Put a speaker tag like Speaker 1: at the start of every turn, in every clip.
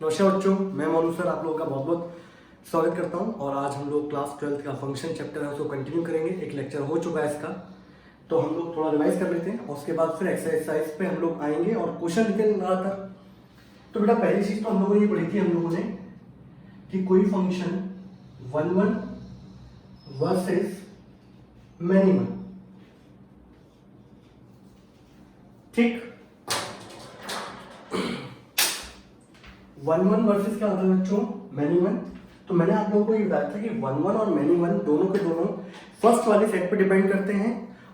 Speaker 1: नमस्कार बच्चों, मैं मोनू सर आप लोगों का बहुत बहुत स्वागत करता हूं। और आज हम लोग क्लास 12 का फंक्शन चैप्टर है उसको कंटिन्यू करेंगे। एक लेक्चर हो चुका है इसका, तो हम लोग थोड़ा रिवाइज कर लेते हैं और उसके बाद फिर एक्सरसाइज पे हम लोग आएंगे और क्वेश्चन लिखेंगे लगातार। तो बेटा पहली चीज तो हम लोगों ने पढ़ी थी हम लोगों ने कि कोई फंक्शन 1 1 वर्सेस मैनी वन, ठीक। 1 1 वर्सेस क्या होता है बच्चों, मैनी वन। तो मैंने आप लोगों को ये बताया था कि 1 1 और मैनी वन दोनों के दोनों फर्स्ट वाले सेट पे डिपेंड करते हैं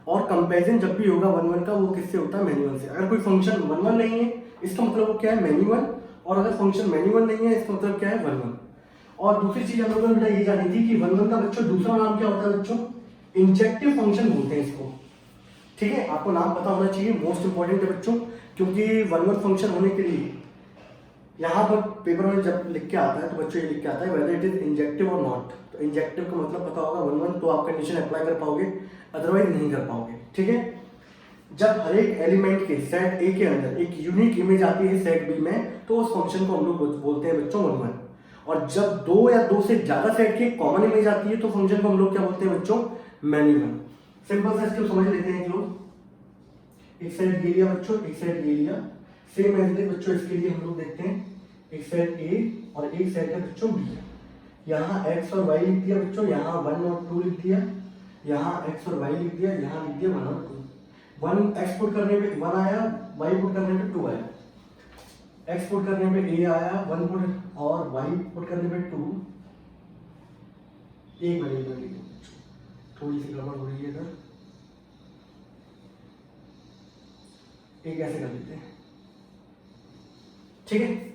Speaker 1: और कंपैरिजन जब भी होगा 1 1 का वो किससे होता है, मैनी वन से। अगर कोई फंक्शन 1 1 नहीं है इसका मतलब वो क्या है, मैनी वन। और अगर फंक्शन मैनी वन नहीं है इसका मतलब क्या है, 1 1। और दूसरी चीज हम लोगों ने बेटा ये जानी थी कि 1 1 का बच्चों दूसरा नाम क्या होता है बच्चों, इंजेक्टिव फंक्शन बोलते हैं इसको, ठीक है। आपको नाम पता होना चाहिए, मोस्ट इंपॉर्टेंट है बच्चों, क्योंकि 1 1 फंक्शन होने के लिए यहाँ पर पेपर में जब लिख के आता है तो बच्चों ये लिख के आता है वेदर इट इज इंजेक्टिव और नॉट। तो इंजेक्टिव का मतलब पता होगा 1 1, तो आप कंडीशन अप्लाई कर पाओगे, अदरवाइज नहीं कर पाओगे, ठीक है। जब हर एक एलिमेंट के सेट ए के अंदर एक यूनिक इमेज आती है सेट बी में, तो उस फंक्शन को हम लोग बोलते हैं बच्चों 1 1। और जब दो या दो से ज्यादा सेट की कॉमन इमेज आती है तो फंक्शन को हम लोग क्या बोलते हैं बच्चों, मैनी वन। सिंपल सा इसको समझ लेते हैं लोग। एक सेट ये लिया बच्चों, एक सेट ये लिया, सेम एज बच्चों इसके लिए हम लोग देखते हैं एक सेट ए और एक सेट है बच्चों बी। यहाँ x और y लिख दिया बच्चों, यहाँ 1 और 2 लिख दिया, यहाँ x और y लिख दिया, यहाँ लिख दिया 1 और 2। 1 x पुट करने पे 1 आया, y पुट करने पे 2 आया, x पुट करने पे a आया 1 पुट और y पुट करने पे 2। एक मिनट थोड़ी सी गड़बड़ हो रही है इधर, एक ऐसे कर लेते हैं, ठीक है।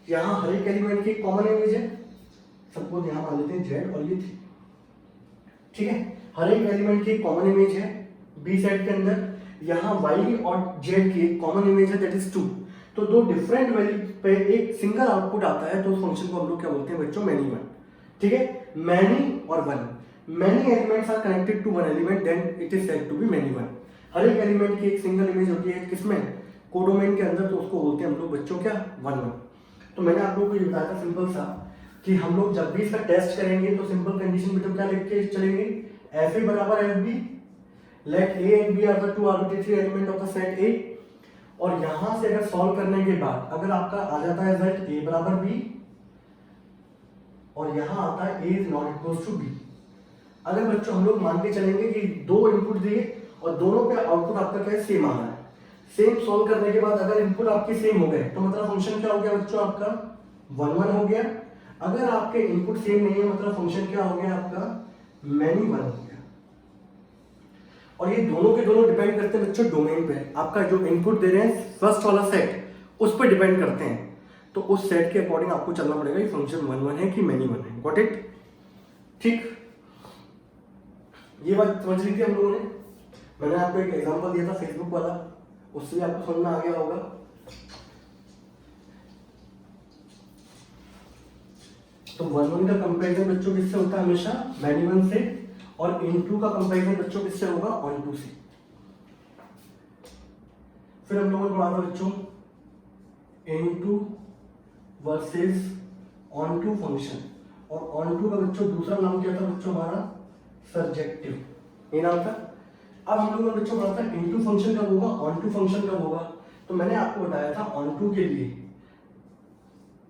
Speaker 1: यहाँ हर एक एलिमेंट की कॉमन इमेज है, सबको यहाँ मान लेते हैं z और ये थी, ठीक है। हर एक एलिमेंट की कॉमन इमेज है बी सेट के अंदर। यहाँ y और z की कॉमन इमेज है दैट इज 2। तो दो डिफरेंट वैल्यू पे एक सिंगल आउटपुट आता है तो उस फंक्शन को हम लोग क्या बोलते हैं बच्चों, मैनी वन, ठीक है। मैनी और one, many elements are connected to one element then it is said to be many one. हर एक एलिमेंट की एक सिंगल इमेज होती है किसमें, कोडोमेन के अंदर, तो उसको बोलते हैं हम लोग बच्चों क्या, 1 1। तो मैंने आप लोगों को ये बताया था सिंपल सा कि हम लोग जब भी इसका टेस्ट करेंगे तो सिंपल कंडीशन में तो क्या लिख के चलेंगे, एफ ए बराबर f b, let a and b are the two arbitrary element of the set A. और यहां से अगर सॉल्व करने के बाद अगर आपका आ जाता है रिजल्ट ए बराबर बी और यहां आता है A is not equal to B, अगर बच्चों हम लोग मान के चलेंगे कि दो इनपुट दिए और दोनों पे आउटपुट आपका क्या है, सेम आ रहा है, सेम सॉल्व करने के बाद अगर इनपुट आपके सेम हो गए तो मतलब फंक्शन क्या हो गया बच्चों, आपका 1 1 हो गया। अगर आपके इनपुट सेम नहीं है मतलब फंक्शन क्या हो गया, आपका मैनी वन हो गया। और ये दोनों के दोनों डिपेंड करते हैं बच्चों डोमेन पे, आपका जो इनपुट दे रहे हैं फर्स्ट वाला सेट उस पर डिपेंड करते हैं, तो उस सेट के अकॉर्डिंग आपको चलना पड़ेगा ये फंक्शन 1 1 है कि मैनी वन है। गॉट इट, ठीक। ये बात समझ ली थी हम लोगों ने। मैंने आपको एक एग्जांपल दिया था फेसबुक वाला, उससे आपको समझ में आ गया होगा। तो 1 1 का कंपैरिजन बच्चों किससे होता है, हमेशा मैनी वन से, और इन2 का कंपैरिजन बच्चों किससे होगा, ऑन टू से। फिर हम लोगों ने पढ़ा था बच्चों इन2 वर्सेस ऑन टू फंक्शन, और ऑन टू का बच्चों दूसरा नाम क्या था बच्चों, हमारा सर्जेक्टिव, ये नाम था। अब हम लोगों ने बच्चों पढ़ा था इनटू फंक्शन कब होगा, ऑन टू फंक्शन कब होगा। तो मैंने आपको बताया था ऑन टू के लिए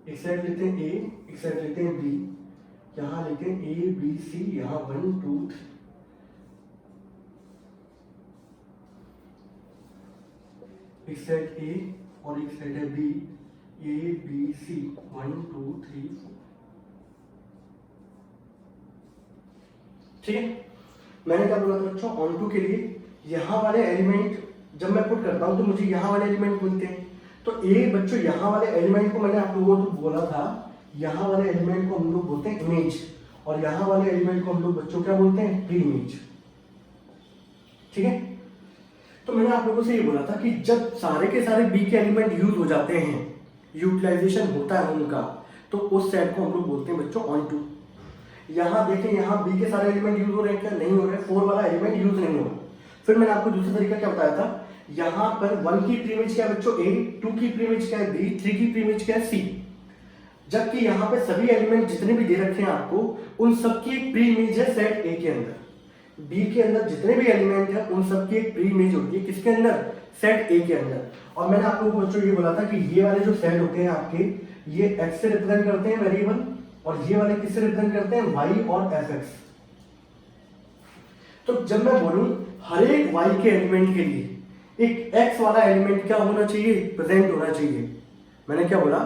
Speaker 1: एक सेट लेते हैं ए, एक सेट लेते हैं बी, यहां लेते हैं ए बी सी, यहां 1 2 3, एक सेट ए और एक सेट है बी, ए बी सी 1 2 3 4, ठीक है। मैंने क्या बोला था बच्चों, ऑन टू के लिए यहाँ वाले एलिमेंट जब मैं पुट करता हूँ तो मुझे यहाँ वाले एलिमेंट मिलते हैं। तो ए बच्चों यहाँ वाले एलिमेंट को मैंने आप लोगों को बोला था, यहाँ वाले एलिमेंट को हम लोग बोलते हैं इमेज, और यहाँ वाले एलिमेंट को हम लोग बच्चों क्या बोलते हैं, प्री इमेज, ठीक है। तो मैंने आप लोगों से ये बोला था कि जब सारे के सारे बी के एलिमेंट यूज हो जाते हैं, यूटिलाइजेशन होता है उनका, तो उस सेट को हम लोग बोलते हैं बच्चों ऑन टू। यहाँ देखें, यहाँ बी के सारे एलिमेंट यूज हो रहे हैं क्या, नहीं हो रहे, 4 वाला एलिमेंट यूज नहीं हो रहा। फिर मैंने आपको दूसरा तरीका क्या बताया था, यहाँ पर 1 की प्रीइमेज क्या है बच्चों, ए, 2 की प्रीइमेज क्या है बी, 3 की प्रीइमेज क्या है सी। जबकि यहाँ पे सभी एलिमेंट जितने भी दे रखे हैं आपको, उन सबकी एक प्री इमेज है सेट ए के अंदर। बी के अंदर जितने भी एलिमेंट है उन सबकी एक प्री इमेज होती है किसके अंदर, सेट ए के अंदर। और मैंने आप लोगों को बच्चों ये बोला था कि ये वाले जो सेट होते हैं आपके, ये एक्स से रिप्रेजेंट करते हैं वेरिएबल, और ये वाले किससे रिप्रेजेंट करते हैं, वाई और एफ एक्स। तो जब मैं बोलूं हर एक वाई के एलिमेंट के लिए एक एक्स वाला एलिमेंट क्या होना चाहिए, प्रेजेंट होना चाहिए। मैंने क्या बोला,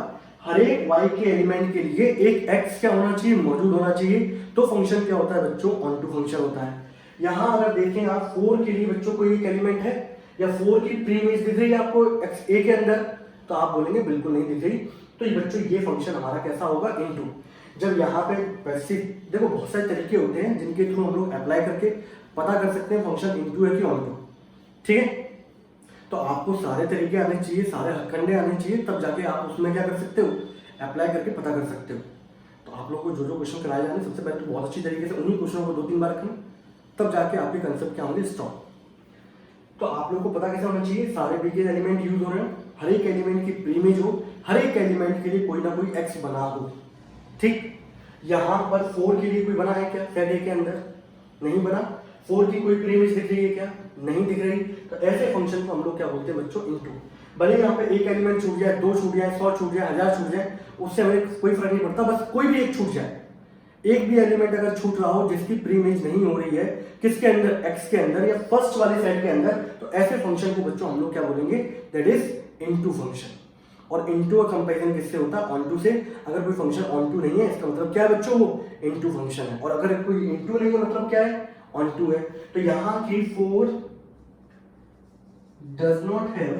Speaker 1: हर एक वाई के एलिमेंट के लिए एक एक्स क्या होना चाहिए, मौजूद होना चाहिए। तो फंक्शन क्या होता है बच्चों, ऑन टू फंक्शन होता है। यहां अगर देखें आप 4 के लिए बच्चों को एक एलिमेंट है या 4 की प्री इमेज दिख रही है आपको एक्स ए के अंदर, तो आप बोलेंगे बिल्कुल नहीं दिख रही। तो ये बच्चों ये फंक्शन हमारा कैसा होगा, इनटू। जब यहाँ पे वैसे देखो बहुत सारे तरीके होते हैं जिनके थ्रू हम लोग अप्लाई करके पता कर सकते हैं फंक्शन इनटू है कि ऑन टू, ठीक है। तो आपको सारे तरीके आने चाहिए, सारे हथकंडे आने चाहिए, तब जाके आप उसमें क्या कर सकते हो, अप्लाई करके पता कर सकते हो। तो आप लोग को जो जो क्वेश्चन कराए जाने, सबसे पहले तो बहुत अच्छी तरीके से उन्हीं क्वेश्चनों को 2-3 बार करना, तब जाके आपके कंसेप्ट क्या होंगे, स्ट्रॉन्ग। तो आप लोग को पता कैसे होना चाहिए, सारे बी के एलिमेंट यूज हो रहे हैं, हर एक एलिमेंट की प्री इमेज हो, हर एक एलिमेंट के लिए कोई ना कोई एक्स बना हो, ठीक। यहाँ पर 4 के लिए कोई बना है क्या, सेट ए के अंदर नहीं बना। 4 की कोई प्री इमेज दिख रही है क्या, नहीं दिख रही। तो ऐसे फंक्शन को हम लोग क्या बोलते हैं बच्चों, इनटू। भले यहाँ पे एक एलिमेंट छूट जाए, 2 छूट जाए, 100 छूट जाए, 1000 छूट जाए, उससे हमें कोई फर्क नहीं पड़ता, बस कोई भी एक छूट जाए। एक भी एलिमेंट अगर छूट रहा हो जिसकी प्री इमेज नहीं हो रही है किसके अंदर, एक्स के अंदर या फर्स्ट वाले सेट के अंदर, तो ऐसे फंक्शन को बच्चों हम लोग क्या बोलेंगे, दैट इज इनटू फंक्शन। और इनटू का कंपैरिजन किससे होता है, ऑन टू से। अगर कोई फंक्शन ऑन टू नहीं है इसका मतलब क्या है बच्चों, वो इनटू फंक्शन है। और अगर कोई इनटू नहीं है मतलब क्या है, ऑन टू है। तो यहां की 4 does not have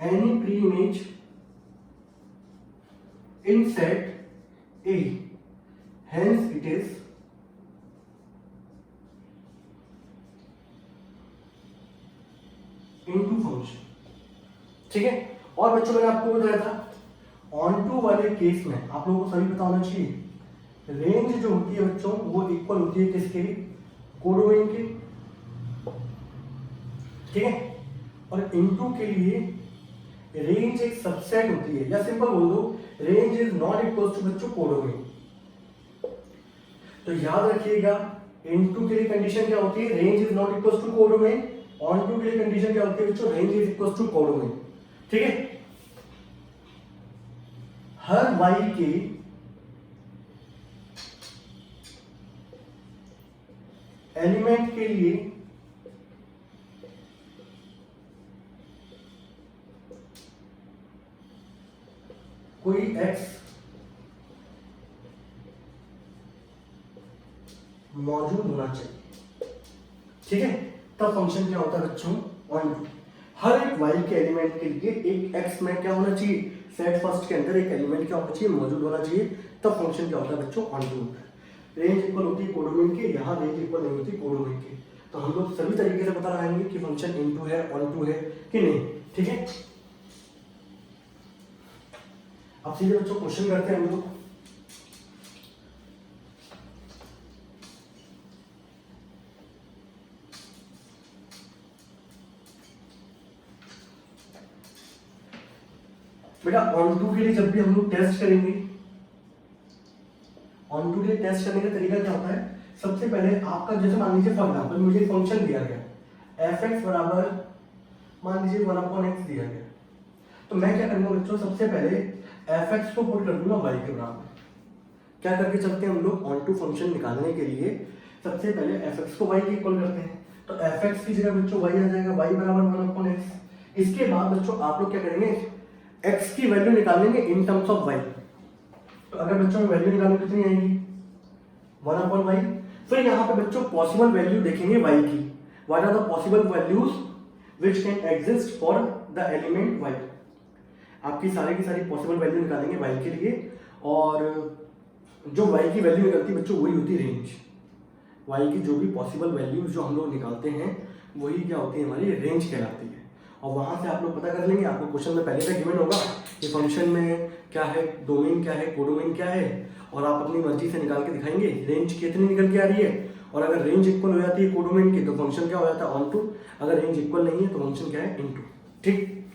Speaker 1: any preimage in set A, hence it is into function, ठीक है। और बच्चों मैंने आपको बताया था ऑन टू वाले केस में आप लोगों को सभी पता होना चाहिए, रेंज जो होती है बच्चों वो इक्वल होती है किसके, कोडोमेन के, ठीक है। और इनटू के लिए रेंज एक सबसेट होती है, या सिंपल बोल दो range is not equal to बच्चों कोडोमेन। तो याद रखिएगा इनटू के लिए कंडीशन क्या होती है, range is not equal to codomain. Onto के लिए कंडीशन क्या होती है बच्चों, range is equal to codomain, ठीक है। हर वाई के एलिमेंट के लिए कोई एक्स मौजूद होना चाहिए, ठीक है। तब फंक्शन क्या होता है बच्चों, ऑन टू। हर एक वाई के एलिमेंट के लिए एक एक्स में क्या होना चाहिए, सेट फर्स्ट के अंदर एक एलिमेंट क्या होना चाहिए, मौजूद होना चाहिए। तब फंक्शन क्या होता है बच्चों, ऑन टू होता है। रेंज इक्वल होती है कोडोमेन के, यहाँ रेंज इक्वल नहीं होती कोडोमेन के। तो हम लोग सभी तरीके से पता लगाएंगे कि फंक्शन इनटू है, ऑन टू है कि नहीं, ठीक है। अब सीधे बच्चों क्वेश्चन करते हैं हम लोग। बेटा ऑन टू के लिए जब भी हम लोग टेस्ट करेंगे, ऑन टू के लिए टेस्ट करने का तरीका क्या होता है, सबसे पहले आपका जैसे मान लीजिए फॉर एग्जांपल मुझे फंक्शन दिया गया एफ एक्स बराबर मान लीजिए 1/x दिया गया, तो मैं क्या करूंगा बच्चों, सबसे पहले एफ एक्स को पुट कर दूंगा वाई के बराबर। क्या करके चलते हैं हम लोग, ऑन टू फंक्शन निकालने के लिए सबसे पहले एफ एक्स को वाई के इक्वल करते हैं। तो एफ एक्स की जगह बच्चों वाई आ जाएगा, वाई बराबर 1/x। इसके बाद बच्चों आप लोग क्या करेंगे, एक्स की वैल्यू निकालेंगे इन टर्म्स ऑफ वाई। तो अगर बच्चों में वैल्यू निकालेंगे कितनी आएगी, 1/y। फिर यहाँ पे बच्चों पॉसिबल वैल्यू देखेंगे y की, what are the possible values which can exist for the element y। आपकी सारी की सारी पॉसिबल वैल्यू निकालेंगे y के लिए, और जो y की वैल्यू निकलती है बच्चों वही होती है रेंज। y की जो भी पॉसिबल वैल्यूज जो हम लोग निकालते हैं वही क्या होती है, हमारी रेंज कहलाती है। और वहां से आप लोग पता कर लेंगे, आपको क्वेश्चन में पहले से गिवन होगा कि फंक्शन में क्या है, डोमेन क्या है, कोडोमेन क्या है, और आप अपनी मर्जी से निकाल के दिखाएंगे रेंज कितनी निकल के आ रही है। और अगर रेंज इक्वल हो जाती है कोडोमेन की तो फंक्शन क्या हो जाता है, ऑन टू। अगर रेंज इक्वल नहीं है तो फंक्शन क्या है, इनटू, ठीक।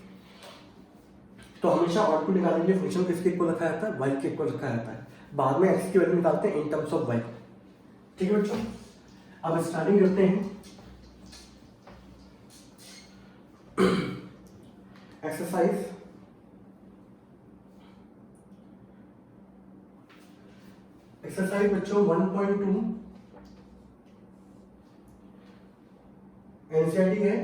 Speaker 1: तो हमेशा आउटपुट निकालने के लिए फंक्शन किसके इक्वल रखा जाता है, वाई के इक्वल रखा जाता है। बाद में एक्स की वैल्यू निकालते हैं इन टर्म्स ऑफ वाई। ठीक है बच्चों, अब स्टार्टिंग करते हैं एक्सरसाइज बच्चों 1.2 एनसीईआरटी है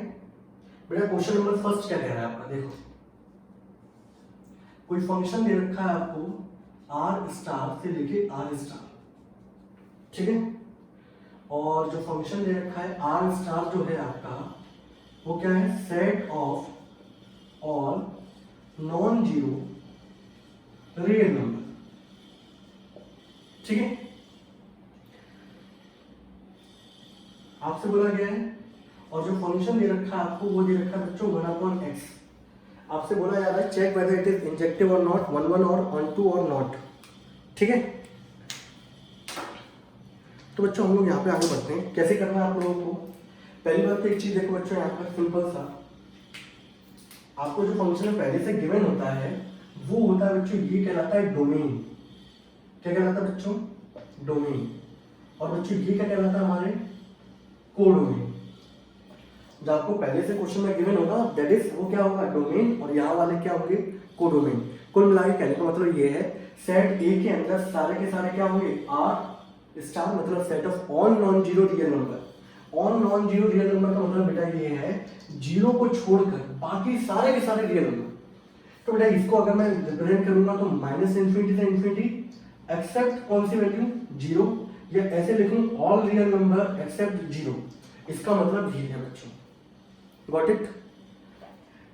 Speaker 1: बेटा। क्वेश्चन नंबर फर्स्ट क्या कह रहा है आपका, देखो कोई फंक्शन दे रखा है आपको आर स्टार से लेके आर स्टार, ठीक है। और जो फंक्शन दे रखा है आर स्टार जो है आपका वो क्या है, set of all non zero real number, ठीक है। आपसे बोला गया है और जो फंक्शन दे रखा है आपको वो दे रखा है बच्चों 1/x। आपसे बोला जा रहा है check whether it is injective और नॉट, 1 1 और ऑन 2 और नॉट, ठीक है। तो बच्चों हम लोग यहाँ पे आगे बढ़ते हैं, कैसे करना है आप लोगों को। पहली बात तो एक चीज देखो बच्चों, यहाँ पर सिंपल सा आपको जो फंक्शन पहले से गिवन होता है वो होता है बच्चों, ये कहलाता है डोमेन। क्या कहलाता है बच्चों, डोमेन। और बच्चों ये क्या कहलाता है हमारे, कोडोमेन। जो आपको पहले से क्वेश्चन में गिवन होगा दैट इज वो क्या होगा, डोमेन, और यहाँ वाले क्या होंगे, कोडोमेन। कुल मिला के कहने का मतलब ये है सेट ए के अंदर सारे के सारे क्या होंगे, आर स्टार, मतलब set of all non zero real number. All non zero real number का मतलब बेटा ये है जीरो को छोड़कर बाकी सारे के सारे रियल नंबर। तो बेटा इसको अगर मैं रिप्रेजेंट करूंगा तो माइनस इन्फिनिटी से इन्फिनिटी एक्सेप्ट कौन सी वैल्यू, जीरो, या ऐसे लिखूं all real number except zero. इसका मतलब ये है बच्चों, गॉट इट।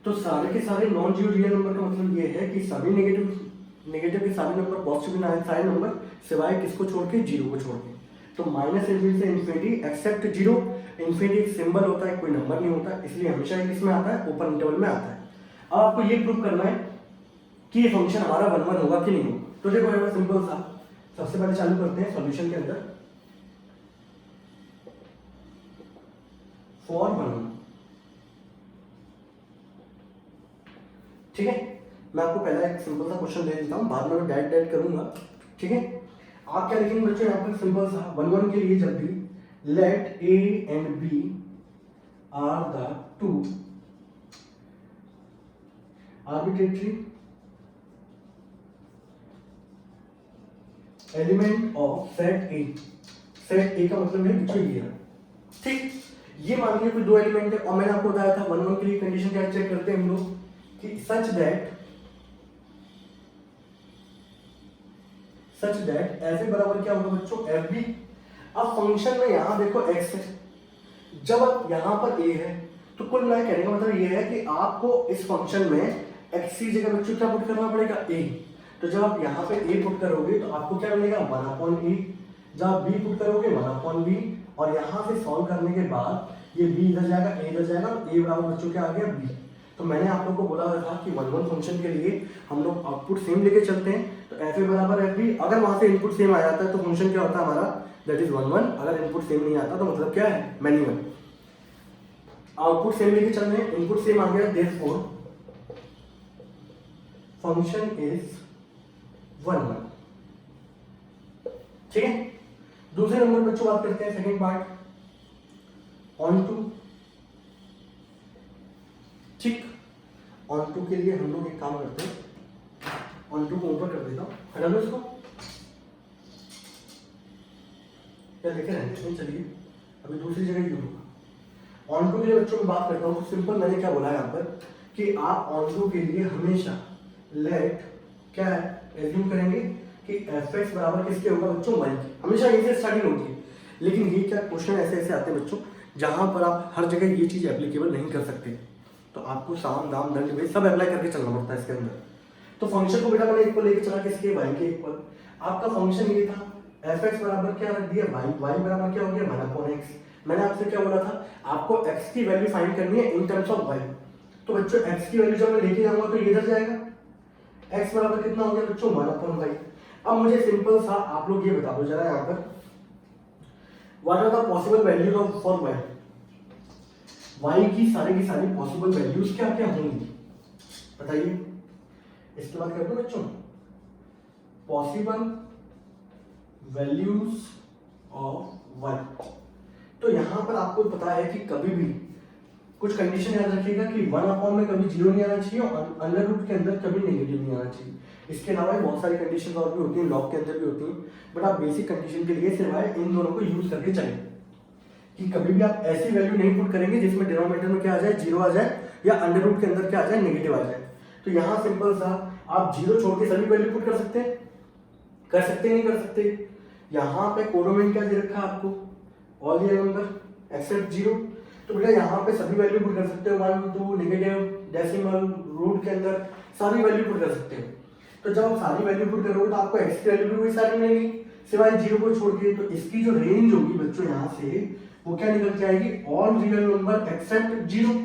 Speaker 1: तो सारे के सारे नॉन जीरो रियल नंबर का मतलब ये है कि सभी नेगेटिव के सारे नंबर पॉजिटिव सारे नंबर सिवाय किसको छोड़ के, जीरो को छोड़ के। तो माइनस इन्फिनिटी से इन्फिनिटी एक्सेप्ट जीरो। इन्फिनिटी एक सिंबल होता है, कोई नंबर नहीं होता, इसलिए हमेशा किसमें आता है, ओपन इंटरवल में आता है। अब आपको ये प्रूव करना है कि ये फंक्शन हमारा 1 1 होगा कि नहीं होगा। तो देखो बड़ा सिंपल सा, सबसे पहले चालू करते हैं सॉल्यूशन के अंदर फॉर 1 1, ठीक है। मैं आपको पहला एक सिंपल सा क्वेश्चन दे देता हूं, बाद में मैं डायरेक्ट करूंगा, ठीक है। आप क्या लिखेंगे बच्चों यहाँ पर, सिंपल सा 1 1 के लिए जब भी let a and b are the two arbitrary element of set A. Set A का मतलब है बच्चों ये, ठीक। ये मान लीजिए कोई दो एलिमेंट है, और मैंने आपको बताया था 1 1 के लिए कंडीशन क्या चेक करते हैं हम लोग कि सच दैट एफ ए बराबर क्या होगा बच्चों, एफ बी। अब फंक्शन में यहां देखो एक्स है, जब यहां पर ए है, तो कुल मिला कहने का मतलब ये है कि आपको इस फंक्शन में एक्स की जगह बच्चों क्या पुट करना पड़ेगा, ए। तो जब आप यहाँ पे ए पुट करोगे तो आपको क्या मिलेगा, 1/e। जब आप बी पुट करोगे 1/b, और यहाँ से सॉल्व करने के बाद ये बी इधर जाएगा, ए इधर जाएगा, ए बराबर बच्चों क्या आ गया, बी। तो मैंने आप लोग को बोला था कि 1 1 फंक्शन के लिए हम लोग आउटपुट सेम लेके चलते हैं, तो एफ ए बराबर एफ बी। अगर वहां से इनपुट सेम आ जाता है तो फंक्शन क्या होता है हमारा, दैट इज 1 1। अगर इनपुट सेम नहीं आता तो मतलब क्या है, मैन्युअल। आउटपुट सेम लेके चल रहे हैं, इनपुट सेम आ गया, देयरफॉर फंक्शन इज 1 1, ठीक है। दूसरे नंबर बच्चों बात करते हैं, सेकंड पार्ट ऑन टू, ठीक। ऑन टू के लिए हम लोग एक काम करते हैं, ऑन टू को ऊपर कर देता हूं, हटा लो इसको, क्या देखे रहते हैं, चलिए अभी दूसरी जगह क्यों होगा। ऑन टू के लिए बच्चों में बात करता हूं तो सिंपल मैंने क्या बोला है यहाँ पर कि आप ऑन टू के लिए हमेशा लेट क्या एज्यूम करेंगे कि fx बराबर किसके होगा बच्चों, y के। हमेशा यहीं से स्टार्टिंग होती है, लेकिन ये क्या क्वेश्चन ऐसे ऐसे आते हैं बच्चों जहां पर आप हर जगह ये चीज एप्लीकेबल नहीं कर सकते, तो आपको साम दाम दंड भेद सब अप्लाई करके चलना पड़ता है इसके अंदर। तो फंक्शन को बेटा मैंने इक्वल लेके चला किसके, y के इक्वल। आपका फंक्शन ये था fx बराबर क्या रख दिया, y बराबर क्या हो गया 1/x। मैंने आपसे क्या बोला था, आपको x की वैल्यू फाइंड करनी है इन टर्म्स ऑफ y। तो बच्चों x की वैल्यू जब मैं लेके जाऊंगा तो ये इधर जाएगा, x बराबर कितना हो गया बच्चों 1/y। अब मुझे सिंपल सा आप लोग ये बता दो जरा यहाँ पर, what are the possible values of for y। y की सारी पॉसिबल वैल्यूज क्या क्या होंगी बताइए। इसके बाद कर दो बच्चों पॉसिबल वैल्यूज ऑफ 1। तो यहां पर आपको पता है कि कभी भी कुछ कंडीशन याद रखिएगा कि 1 में कभी 0 नहीं आना चाहिए और अंडर रूट के अंदर कभी नेगेटिव नहीं आना चाहिए। इसके अलावा बहुत सारी कंडीशन और भी होती हैं, लॉग के अंदर भी होती हैं, बट आप बेसिक कंडीशन के लिए सिर्फ इन दोनों को यूज करके चलें कि कभी भी आप ऐसी वैल्यू नहीं पुट करेंगे जिसमें डिनोमिनेटर में क्या आ जाए 0 आ जाए या अंडर रूट के अंदर क्या आ जाए नेगेटिव आ जाए। तो यहाँ सिंपल सा आप 0 छोड़ के सभी वैल्यू पुट कर सकते हैं, नहीं कर सकते। यहाँ पे कोडोमेन क्या दे रखा है आपको, ऑल रियल नंबर एक्सेप्ट 0। तो बेटा यहाँ पे सभी वैल्यू पुट कर सकते हो, 1 2 नेगेटिव डेसिमल रूट के अंदर सारी वैल्यू पुट कर सकते हो। तो जब आप सारी वैल्यू पुट करोगे तो आपको एक्स की वैल्यू भी वही सारी मिलेगी सिवाय 0 को छोड़ के। तो इसकी जो रेंज होगी बच्चों यहाँ से वो क्या निकल के आएगी, ऑल रियल नंबर एक्सेप्ट 0,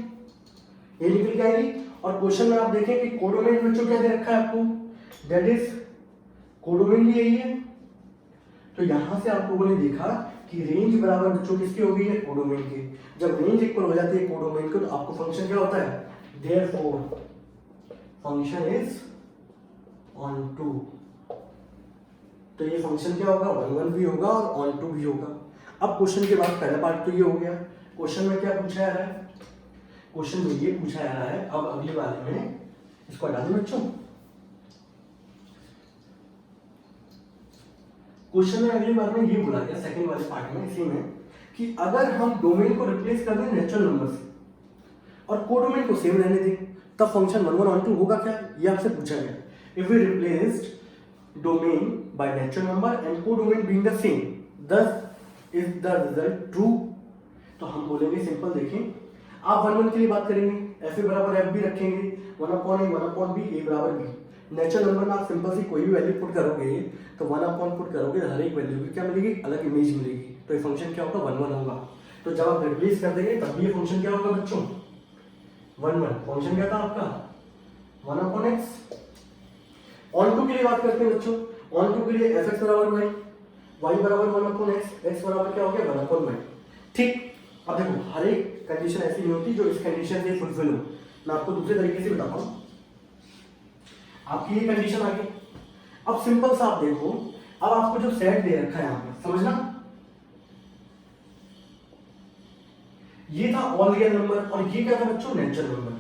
Speaker 1: ये निकल के आएगी। और क्वेश्चन में आप देखें कि कोडोमेन बच्चों क्या दे रखा है आपको, दैट इज कोडोमेन भी यही है। तो यहां से आप लोगों ने देखा कि रेंज बराबर बच्चों किसकी हो गई है, कोडोमेन की। जब रेंज इक्वल हो जाती है कोडोमेन को तो आपको फंक्शन क्या होता है, therefore function is onto. तो ये फंक्शन क्या होगा, 1 1 भी होगा और ऑन टू भी होगा। अब क्वेश्चन के बाद पहला पार्ट तो ये हो गया। क्वेश्चन में क्या पूछा जा रहा है, क्वेश्चन में ये पूछा जा रहा है, अब अगले वाले में इसको हटा दो बच्चों। क्वेश्चन में अगली बार में ये बोला गया सेकंड वाले पार्ट में इसी में कि अगर हम डोमेन को रिप्लेस कर दें नेचुरल नंबर से और कोडोमेन को सेम रहने दें तब फंक्शन 1 1 ऑन टू होगा क्या, ये आपसे पूछा गया। If we replaced domain by natural number and codomain being the same thus is the result true. तो हम बोलेंगे सिंपल, देखें आप 1 1 के लिए बात करेंगे, एफ ए बराबर एफ भी रखेंगे, 1 अपॉन ए 1 अपॉन बी ए बराबर बी। नेचुरल नंबर में आप सिंपल सी कोई भी वैल्यू पुट करोगे तो 1 अपॉन पुट करोगे हर एक वैल्यू की क्या मिलेगी, अलग इमेज मिलेगी। तो ये फंक्शन क्या होगा, 1 1 होगा। तो जब आप रिप्लेस कर देंगे तब भी ये फंक्शन क्या होगा बच्चों, 1 1। फंक्शन क्या था आपका 1 अपॉन एक्स। ऑन टू के लिए बात करते हैं बच्चों, ऑन टू के लिए एफ एक्स बराबर वाई, वाई बराबर 1 अपॉन एक्स, एक्स बराबर क्या हो गया 1 अपॉन वाई। ठीक, अब देखो हर एक कंडीशन ऐसी नहीं होती जो इस कंडीशन से फुलफिल हो। मैं आपको दूसरे तरीके से बताता हूं। आपकी ये कंडीशन आ गई, अब सिंपल सा आप देखो, अब आपको जो सेट दे रखा है यहां पर समझना, ये था ऑल रियल नंबर और ये क्या था बच्चों, नेचुरल नंबर।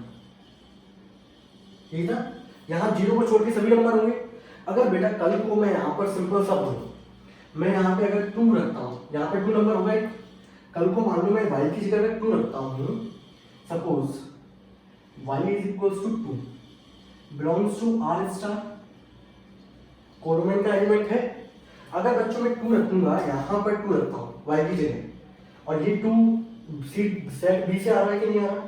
Speaker 1: ये था, यहां 0 को छोड़ के सभी नंबर होंगे। अगर बेटा कल को मैं यहां पर सिंपल सा बोलूं, मैं यहां पे अगर 2 रखता हूं, यहां पे 2 नंबर हो गए, कल को मान लो मैं y की जगह अगर 2 रखता हूं, suppose y is equals to 2 belongs to R star, codomain का एलिमेंट है। अगर बच्चों मैं 2 रखूंगा, यहां पर 2 रखता हूं y की जगह और ये 2 सेट b से आ रहा है कि नहीं आ रहा।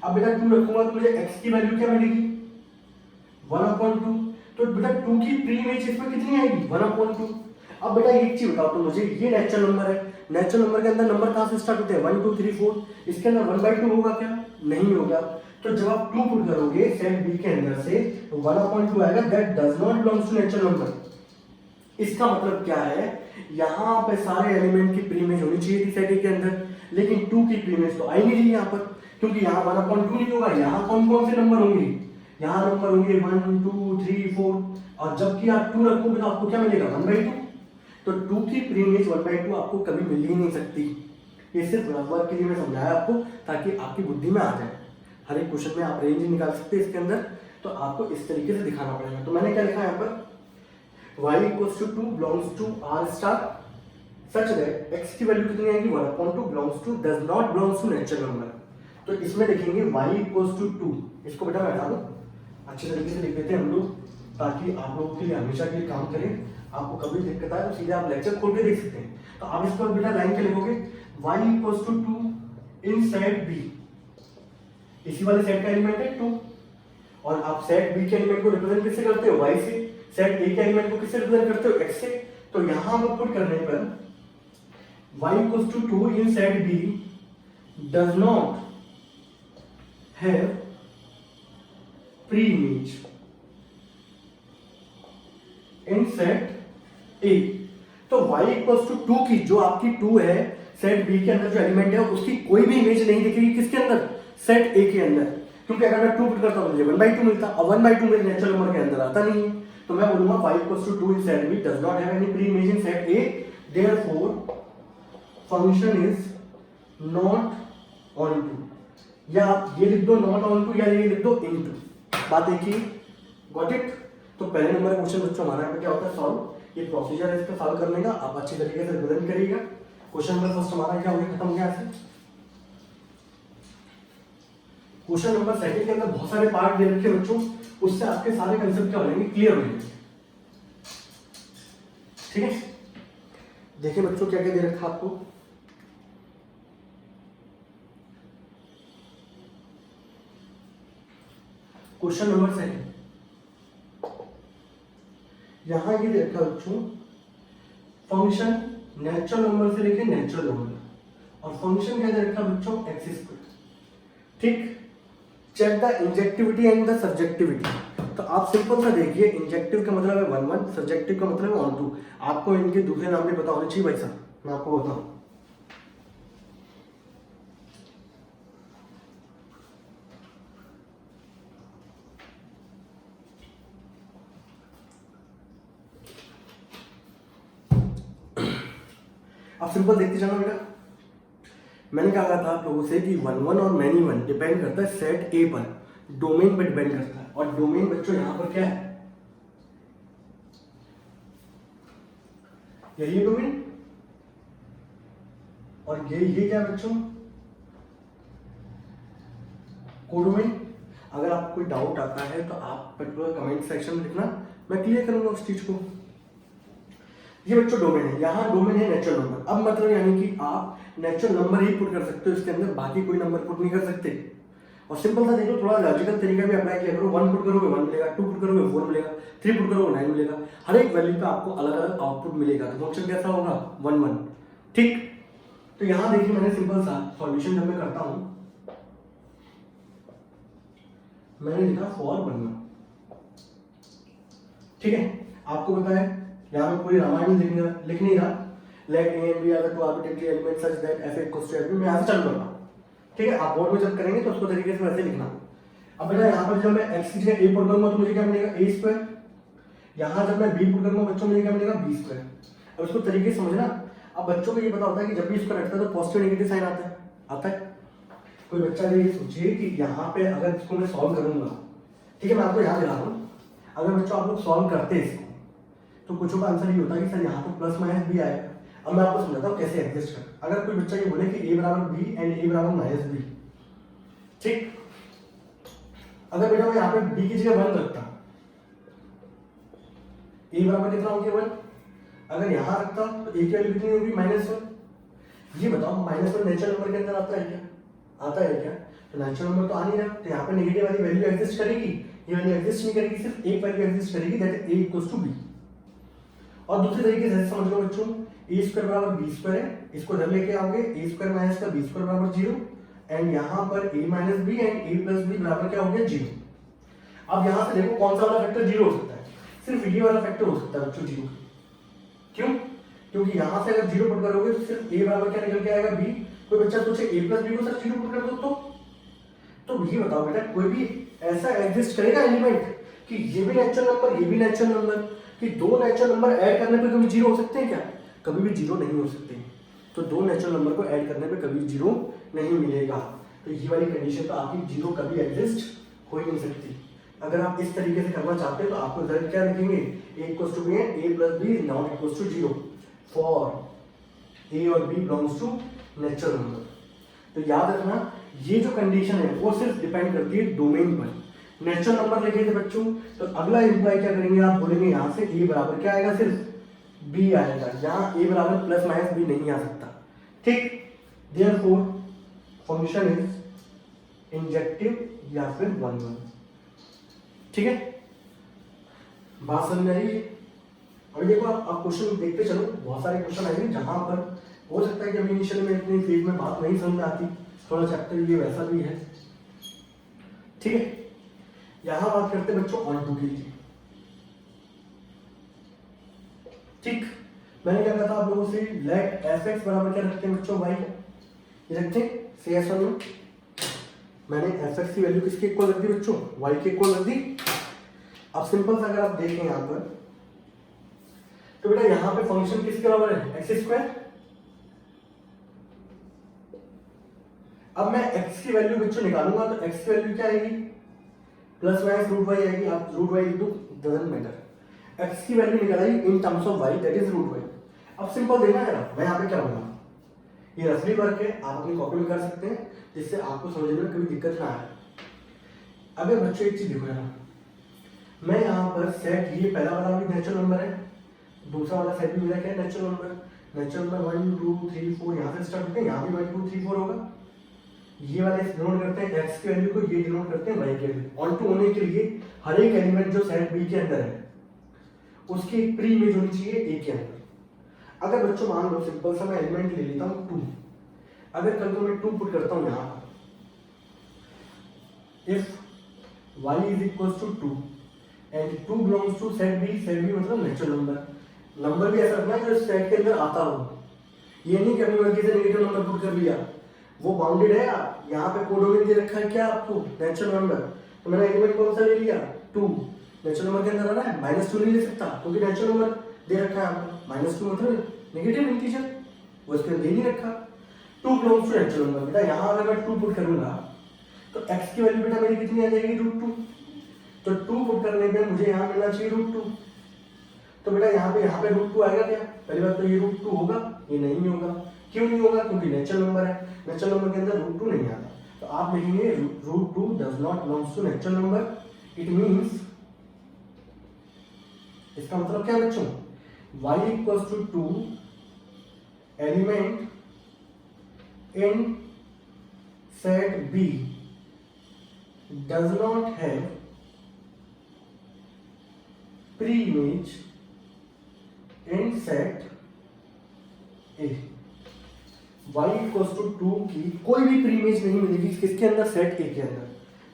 Speaker 1: अब बेटा 2 रखूंगा तो मुझे x की वैल्यू क्या मिलेगी 1/2। तो बेटा 2 की प्री इमेज इसमें कितनी आएगी 1/2। अब बेटा एक चीज बताओ तो मुझे, ये नेचुरल नंबर है, नेचुरल नंबर के अंदर नंबर कहां से स्टार्ट होते हैं 1 2 3 4, इसके अंदर 1/2 होगा क्या, नहीं होगा। तो जब आप 2 पुट करोगे सेट बी के अंदर से तो 1/2 आएगा, that does not belongs to natural number. इसका मतलब क्या है, यहां पे सारे एलिमेंट की प्री इमेज होनी चाहिए थी सेट ए के अंदर, लेकिन 2 की प्री इमेज तो आई नहीं रही यहां पर, क्योंकि यहां 1/2 नहीं होगा। यहां कौन कौन से नंबर होंगे, यहां नंबर होंगे 1 2 3 4, और जबकि आप 2 रखोगे तो आपको क्या मिलेगा 1/2। तो 2 की प्री इमेज 1/2 आपको कभी मिल ही नहीं सकती। ये सिर्फ रबर के लिए मैं समझाया आपको ताकि आपकी बुद्धि में आ जाए। हर एक क्वेश्चन में आप रेंज निकाल सकते हैं इसके अंदर, तो आपको इस तरीके से दिखाना पड़ेगा। तो मैंने क्या लिखा है यहाँ पर, y = 2 belongs to r star such that x की वैल्यू कितनी आएगी 1/2 belongs to does not belongs to natural number. तो इसमें लिखेंगे y = 2, इसको बेटा मैं हटा दूं, अच्छे तरीके से लिख देते हैं हम लोग ताकि आप लोगों के लिए हमेशा के लिए काम करें। आपको कभी दिक्कत आए तो सीधे आप लेक्चर खोल के देख सकते हैं। तो आप इसको बेटा लाइन के लिखोगे y = 2 इन सेट b, इसी वाले सेट का एलिमेंट है 2, और आप सेट b के एलिमेंट को रिप्रेजेंट किससे करते हो y से, सेट a के एलिमेंट को किससे रिप्रेजेंट करते हो x से। तो यहां पर पुट करने पर y = 2 in set b does not have pre image in set A। तो y = 2 की जो आपकी 2 है सेट B के अंदर जो एलिमेंट है उसकी कोई भी इमेज नहीं दिखेगी किसके अंदर, सेट A के अंदर। क्योंकि अगर मैं 2 पुट करता हूँ मुझे 1/2 मिलता, और 1/2 मेरे नेचुरल नंबर के अंदर आता नहीं है, तो मैं बोलूंगा 5 = 2 in set B does not have any preimage in set A, therefore function is not onto. या आप ये लिख दो नॉट ऑन टू, या ये लिख दो इन टू, बात एक ही। Got it? तो पहले नंबर का क्वेश्चन बच्चों हमारा क्या होता है, सॉल्व। ये प्रोसीजर है इसका सॉल्व करने का, आप अच्छी तरीके से रिप्रेजेंट करिएगा। क्वेश्चन नंबर फर्स्ट हमारा क्या हो गया, खत्म हो गया ऐसे। क्वेश्चन नंबर सेकंड के अंदर बहुत सारे पार्ट दे रखे बच्चों, उससे आपके सारे कंसेप्ट क्या बनेंगे, क्लियर हो जाएंगे। ठीक है, देखिए बच्चों क्या क्या दे रखा आपको। क्वेश्चन नंबर सेकंड, यहां ये दे रखा बच्चों, फंक्शन नेचुरल नंबर से लेके नेचुरल नंबर, और फंक्शन क्या दे रखा बच्चों, एक्स स्क्वायर। ठीक, check the injectivity and the subjectivity. तो आप सिंपल सा देखिए, इंजेक्टिव का मतलब है 1 1, सब्जेक्टिव का मतलब है 1 2। आपको इनके दूसरे नाम भी पता होने चाहिए भाई साहब, मैं आपको बताऊं। आप सिंपल देखते जाना बेटा। मैंने कहा था आप लोगों से कि 1 1 और मैनी 1 डिपेंड करता है सेट ए पर, डोमेन पर डिपेंड करता है। और डोमेन बच्चों यहां पर क्या है, यही डोमेन, और ये क्या बच्चों, कोडोमेन। अगर आपको कोई डाउट आता है तो आप पर्टिकुलर कमेंट सेक्शन में लिखना, मैं क्लियर करूंगा उस चीज को। ये बच्चों डोमेन है, यहाँ डोमेन है नेचुरल नंबर। अब मतलब यानी कि आप नेचुरल नंबर ही पुट कर सकते हो इसके अंदर, बाकी कोई नंबर पुट नहीं कर सकते। और सिंपल सा देखो, थोड़ा लॉजिकल तरीका भी अप्लाई किया करो। 1 पुट करोगे 1 मिलेगा, 2 पुट करोगे 4 मिलेगा, 3 पुट करोगे 9 मिलेगा। हर एक वैल्यू पे आपको अलग अलग आउटपुट मिलेगा, तो फंक्शन कैसा होगा, 1 1। ठीक, तो यहाँ देखिए मैंने सिंपल सा सॉल्यूशन जब मैं करता हूँ, मैंने लिखा फॉर 1 1। ठीक है, आपको पता है यहाँ में पूरी रामायण लिख नहीं रहा। Let a and b are the two arbitrary elements such that f equals to f b, मैं यहाँ से चालू करता हूँ। ठीक है, आप बोर्ड में जब करेंगे तो उसको तरीके से वैसे लिखना। अब बेटा यहाँ पर जब मैं x की जगह a पुट करूंगा तो मुझे क्या मिलेगा, a स्क्वायर। यहाँ जब मैं b पुट करूंगा बच्चों मुझे क्या मिलेगा, b स्क्वायर। अब उसको तरीके से समझना। अब बच्चों को ये पता होता है कि जब भी स्क्वायर हटता है तो पॉजिटिव नेगेटिव साइन आता है। कोई बच्चा ये सोचिए कि यहाँ पे अगर इसको मैं सॉल्व करूंगा, ठीक है, मैं आपको यहाँ दिला रहा हूँ, अगर बच्चों आप लोग सॉल्व करते हैं इसको तो कुछ का आंसर ये होता है कि सर यहाँ पे प्लस माइनस बी आएगा। अब मैं आपको समझाता हूँ कैसे एडजस्ट कर। अगर कोई बच्चा ये बोले कि a बराबर b एंड a बराबर माइनस बी, ठीक, अगर बेटा मैं यहाँ पे b की जगह 1 रखता, a बराबर कितना हो गया 1, अगर यहाँ रखता तो a की वैल्यू कितनी होगी, -1। ये बताओ -1 नेचुरल नंबर के अंदर आता है क्या, आता है क्या? तो नेचुरल नंबर तो आ नहीं रहा, तो यहाँ पे नेगेटिव वाली वैल्यू एग्जिस्ट करेगी, ये वैल्यू एग्जिस्ट नहीं करेगी, सिर्फ एक वैल्यू एग्जिस्ट करेगी, that is a equals to b। और दूसरे तरीके से समझ लो बच्चों, a स्क्वायर बराबर b स्क्वायर है, इसको इधर लेके आओगे, a स्क्वायर माइनस का b स्क्वायर बराबर 0, एंड यहाँ पर a minus b and a plus b बराबर क्या हो गया, 0। अब यहाँ से देखो कौन सा वाला फैक्टर 0 हो सकता है, सिर्फ ये वाला फैक्टर हो सकता है बच्चों 0। क्यों? क्योंकि यहाँ से अगर 0 पुट करोगे तो सिर्फ a बराबर क्या निकल के आएगा, b। कोई बच्चा सोचे a प्लस b को सर 0 पुट कर दो तो ये बताओ बेटा, कोई भी ऐसा एग्जिस्ट करेगा एलिमेंट कि ये भी नेचुरल नंबर ये भी नेचुरल नंबर, कि दो नेचुरल नंबर ऐड करने पे कभी 0 हो सकते हैं क्या? कभी भी 0 नहीं हो सकते। तो दो नेचुरल नंबर को ऐड करने पे कभी 0 नहीं मिलेगा। तो ये वाली कंडीशन तो आपकी 0 कभी एग्जिस्ट हो ही नहीं सकती। अगर आप इस तरीके से करना चाहते हैं तो आपको रिजल्ट क्या लिखेंगे, a equals to b and a plus b not equals to 0 for a और b belongs to natural number. तो याद रखना, ये जो कंडीशन है वो सिर्फ डिपेंड करती है डोमेन पर। नेचुरल नंबर लिखे थे बच्चों, तो अगला इंप्लाई क्या करेंगे, आप बोलेंगे यहाँ से a बराबर क्या आएगा, सिर्फ b आएगा, यहाँ a बराबर प्लस माइनस b नहीं आ सकता। ठीक, देयरफॉर फंक्शन इज इंजेक्टिव या फिर 1 1। ठीक है, बात समझ में आई? अभी देखो आप क्वेश्चन देखते चलो, बहुत सारे क्वेश्चन आएंगे जहां पर हो सकता है कि अभी इनिशियल में इतनी फेज में बात नहीं समझ में आती, थोड़ा चैप्टर ये वैसा भी है। ठीक है, यहां बात करते हैं बच्चों ऑन टू की। ठीक, मैंने क्या कहा था आप लोगों से, लेट एफ एक्स बराबर क्या रखते हैं बच्चों, वाई, ये रखते हैं सी एस वन में। मैंने एफ एक्स की वैल्यू किसके इक्वल रख दी बच्चों, वाई के इक्वल रख दी। अब सिंपल सा अगर आप देखें यहाँ पर, तो बेटा यहाँ पे फंक्शन किसके बराबर है, एक्स स्क्वायर। अब मैं एक्स की वैल्यू बच्चों निकालूंगा तो एक्स की वैल्यू क्या आएगी, प्लस माइनस रूट वाई आएगी। आप रूट वाई लिख दो, डजंट मैटर। एक्स की वैल्यू निकाली in terms of y, that is root y. अब सिंपल देखना है ना, मैं यहाँ पे क्या बना, ये रफली वर्क है, आप अपनी कॉपी में कर सकते हैं जिससे आपको समझने में कभी दिक्कत ना आए। अबे बच्चों एक चीज देखो यार, मैं यहाँ पर सेट, ये पहला वाला भी नेचुरल नंबर है, दूसरा वाला सेट भी मेरा क्या है, नेचुरल नंबर। नेचुरल नंबर 1 2 3 4 यहाँ से स्टार्ट होते हैं, यहाँ भी 1 2 3 4 होगा। ये वाले डिनोट करते हैं एक्स की वैल्यू को, ये डिनोट करते हैं वाई की वैल्यू। ऑन टू होने के लिए हर एक एलिमेंट जो सेट बी के अंदर है उसकी एक प्री इमेज होनी चाहिए ए के अंदर। अगर बच्चों मान लो सिंपल सा मैं एलिमेंट ले लेता हूँ 2, अगर कल को मैं 2 पुट करता हूँ यहाँ पर, if y is equal to 2 and 2 belongs to set B मतलब नेचुरल नंबर। नंबर भी ऐसा रखना है जो सेट के अंदर आता हो, ये नहीं कि अपनी मर्जी से नेगेटिव नंबर पुट कर लिया, वो बाउंडेड है। यहाँ पे कोडोमेन दे रखा है क्या आपको, नेचुरल नंबर, तो मैंने एलिमेंट कौन सा ले लिया 2, नेचुरल नंबर के अंदर आ रहा है, -2 नहीं ले सकता क्योंकि नेचुरल नंबर दे रखा है आपको, -2 मतलब नेगेटिव इंटीजर, वो इसके अंदर दे नहीं रखा। 2 बिलोंग्स टू नेचुरल नंबर, बेटा यहाँ अगर मैं 2 पुट करूंगा तो x की वैल्यू बेटा मेरी कितनी आ जाएगी, √2। तो 2 पुट करने पे मुझे यहाँ मिलना चाहिए √2, तो बेटा यहाँ पे √2 आएगा क्या, पहली बात तो ये √2 होगा, ये नहीं होगा। क्यों नहीं होगा, क्योंकि नेचुरल नंबर है, नेचुरल नंबर के अंदर √2 नहीं आता। तो आप लिखेंगे √2 does not belongs to natural number. It means, इसका मतलब क्या बच्चों, y equals to 2 element in set B does not have pre-image in set A। y equals to 2 की कोई भी प्री इमेज नहीं मिलेगी किसके अंदर, सेट A के अंदर।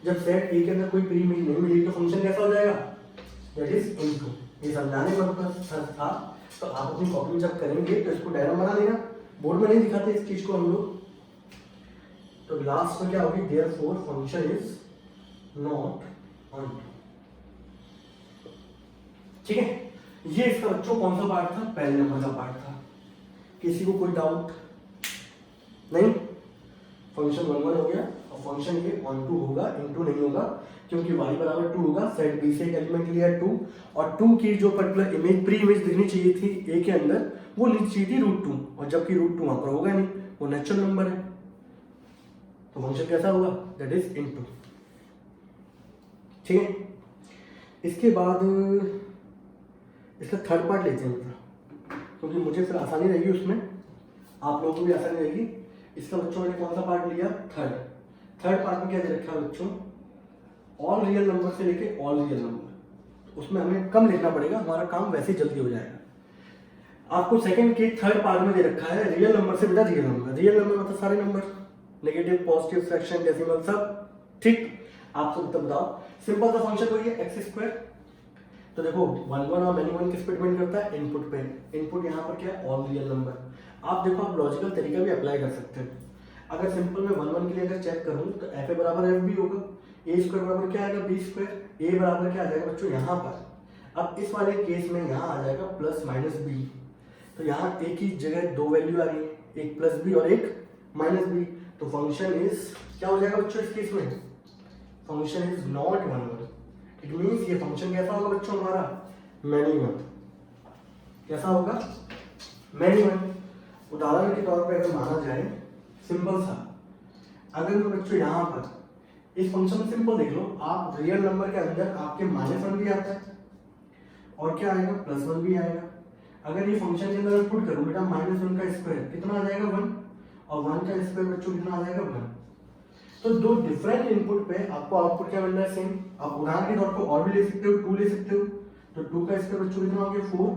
Speaker 1: जब सेट A के अंदर कोई प्री इमेज नहीं मिलेगी तो फंक्शन कैसा हो जाएगा, दैट इज इनटू। ये समझाने का मतलब था, तो आप अपनी कॉपी में जब करेंगे तो इसको डायग्राम बना लेना, बोर्ड में नहीं दिखाते इस चीज को हम लोग। तो लास्ट में क्या होगी, therefore function is not on. ठीक है, ये इसका बच्चों कौन सा पार्ट था, पहले नंबर का पार्ट था। किसी को कोई डाउट नहीं, फंक्शन 1 1 हो गया और फंक्शन ये ऑन टू होगा, इनटू नहीं होगा क्योंकि y बराबर 2 होगा, सेट बी से एक एलिमेंट लिया 2 और 2 की जो पर्टिकुलर इमेज प्री इमेज दिखनी चाहिए थी a के अंदर वो नीचे चाहिए थी √2, और जबकि √2 वहां पर होगा नहीं, वो नेचुरल नंबर है, तो फंक्शन कैसा होगा, दैट इज इनटू। ठीक है, इसके बाद इसका थर्ड पार्ट लेते हैं क्योंकि मुझे फिर आसानी रहेगी उसमें, आप लोगों को भी आसानी रहेगी। इसका बच्चों मैंने कौन सा पार्ट लिया, थर्ड पार्ट में क्या दे रखा है बच्चों, ऑल रियल नंबर से लेके ऑल रियल नंबर, उसमें हमें कम लिखना पड़ेगा, हमारा काम वैसे जल्दी हो जाएगा। आपको सेकंड के थर्ड पार्ट में दे रखा है रियल नंबर से बेटा रियल नंबर मतलब सारे number, negative positive fraction decimal सब, ठीक। आप सब तब बताओ, सिंपल सा फंक्शन वही है एक्स स्क्वायर। तो देखो 1 1 और मैनी 1 किस पे डिपेंड करता है, इनपुट पे। इनपुट यहाँ पर क्या है, ऑल रियल नंबर। आप देखो, आप लॉजिकल तरीका भी अप्लाई कर सकते हो। अगर सिंपल में 1 1 के लिए अगर चेक करूँ तो एफ ए बराबर एफ बी होगा, ए स्क्वायर बराबर क्या आएगा, बी स्क्वायर। ए बराबर क्या आ जाएगा बच्चों यहाँ पर, अब इस वाले केस में यहाँ आ जाएगा प्लस माइनस बी। तो यहाँ ए की जगह 2 वैल्यू आ रही है, एक प्लस बी और एक माइनस बी। तो फंक्शन इज क्या हो जाएगा बच्चों इस केस में, function is not 1 1। It means ये फंक्शन कैसा होगा बच्चों हमारा, मैनी 1। कैसा होगा, मैनी 1। उदाहरण के तौर पे अगर माना जाए सिंपल सा, अगर मैं बच्चों यहाँ पर इस फंक्शन में सिंपल देख लो, आप रियल नंबर के अंदर आपके -1 भी आता है और क्या आएगा, +1 भी आएगा। अगर ये फंक्शन के अंदर पुट करूँ बेटा -1 का स्क्वायर कितना आ जाएगा 1, और 1 का स्क्वायर बच्चों कितना आ जाएगा 1। तो दो डिफरेंट इनपुट पे आपको आउटपुट क्या मिल रहा है, सेम। आप उदाहरण के तौर पर और भी ले सकते हो, 2 ले सकते हो। तो 2 का स्क्वायर बच्चों कितना हो गया 4।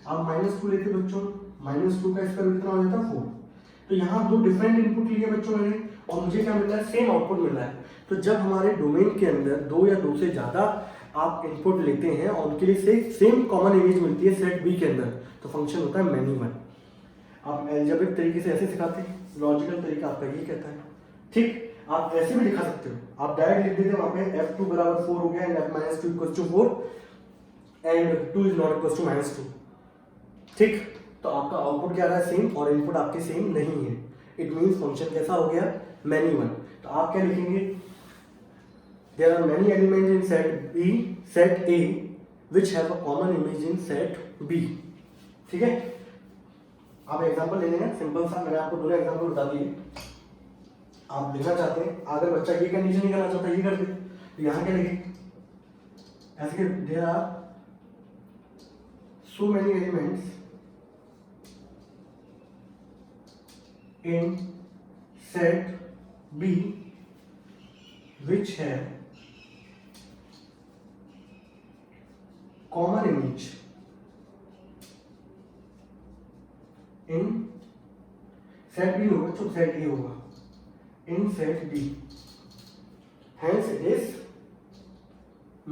Speaker 1: आप -2 लेते बच्चों, -2 का स्क्वायर कितना हो जाता है 4। तो यहाँ दो डिफरेंट इनपुट लिए बच्चों मैंने, और मुझे क्या मिल रहा है, सेम आउटपुट मिल रहा है। तो जब हमारे डोमेन के अंदर 2 या 2 से ज्यादा आप इनपुट लेते हैं और उनके लिए सेम कॉमन इमेज मिलती है सेट बी के अंदर, तो फंक्शन होता है मैनी 1। आप एल्जेब्रिक तरीके से ऐसे सिखाते हैं, लॉजिकल तरीका आपका यही कहता है, ठीक। आप ऐसे भी दिखा सकते हो, आप डायरेक्ट लिख देते वहां पे f2 बराबर 4 हो गया and f minus 2 equal to 4 and 2 is not equal to minus 2। ठीक, तो आपका आउटपुट क्या रहा है सेम और इनपुट आपके सेम नहीं है। इट मीन्स फंक्शन कैसा हो गया, मैनी वन। तो आप क्या लिखेंगे, there are many elements in set A which have a common image in set B। ठीक है, आप एग्जांपल ले लेंगे सिंपल सा, मैंने आपको दोनों एग्जांपल बता दिए। आप लिखना चाहते हैं, अगर बच्चा ये कंडीशन नहीं करना चाहता ये कर दे, तो यहाँ क्या लिखे, ऐसे कि there are so many elements in set B which have common image in set B होगा तो set A होगा in set B, hence it is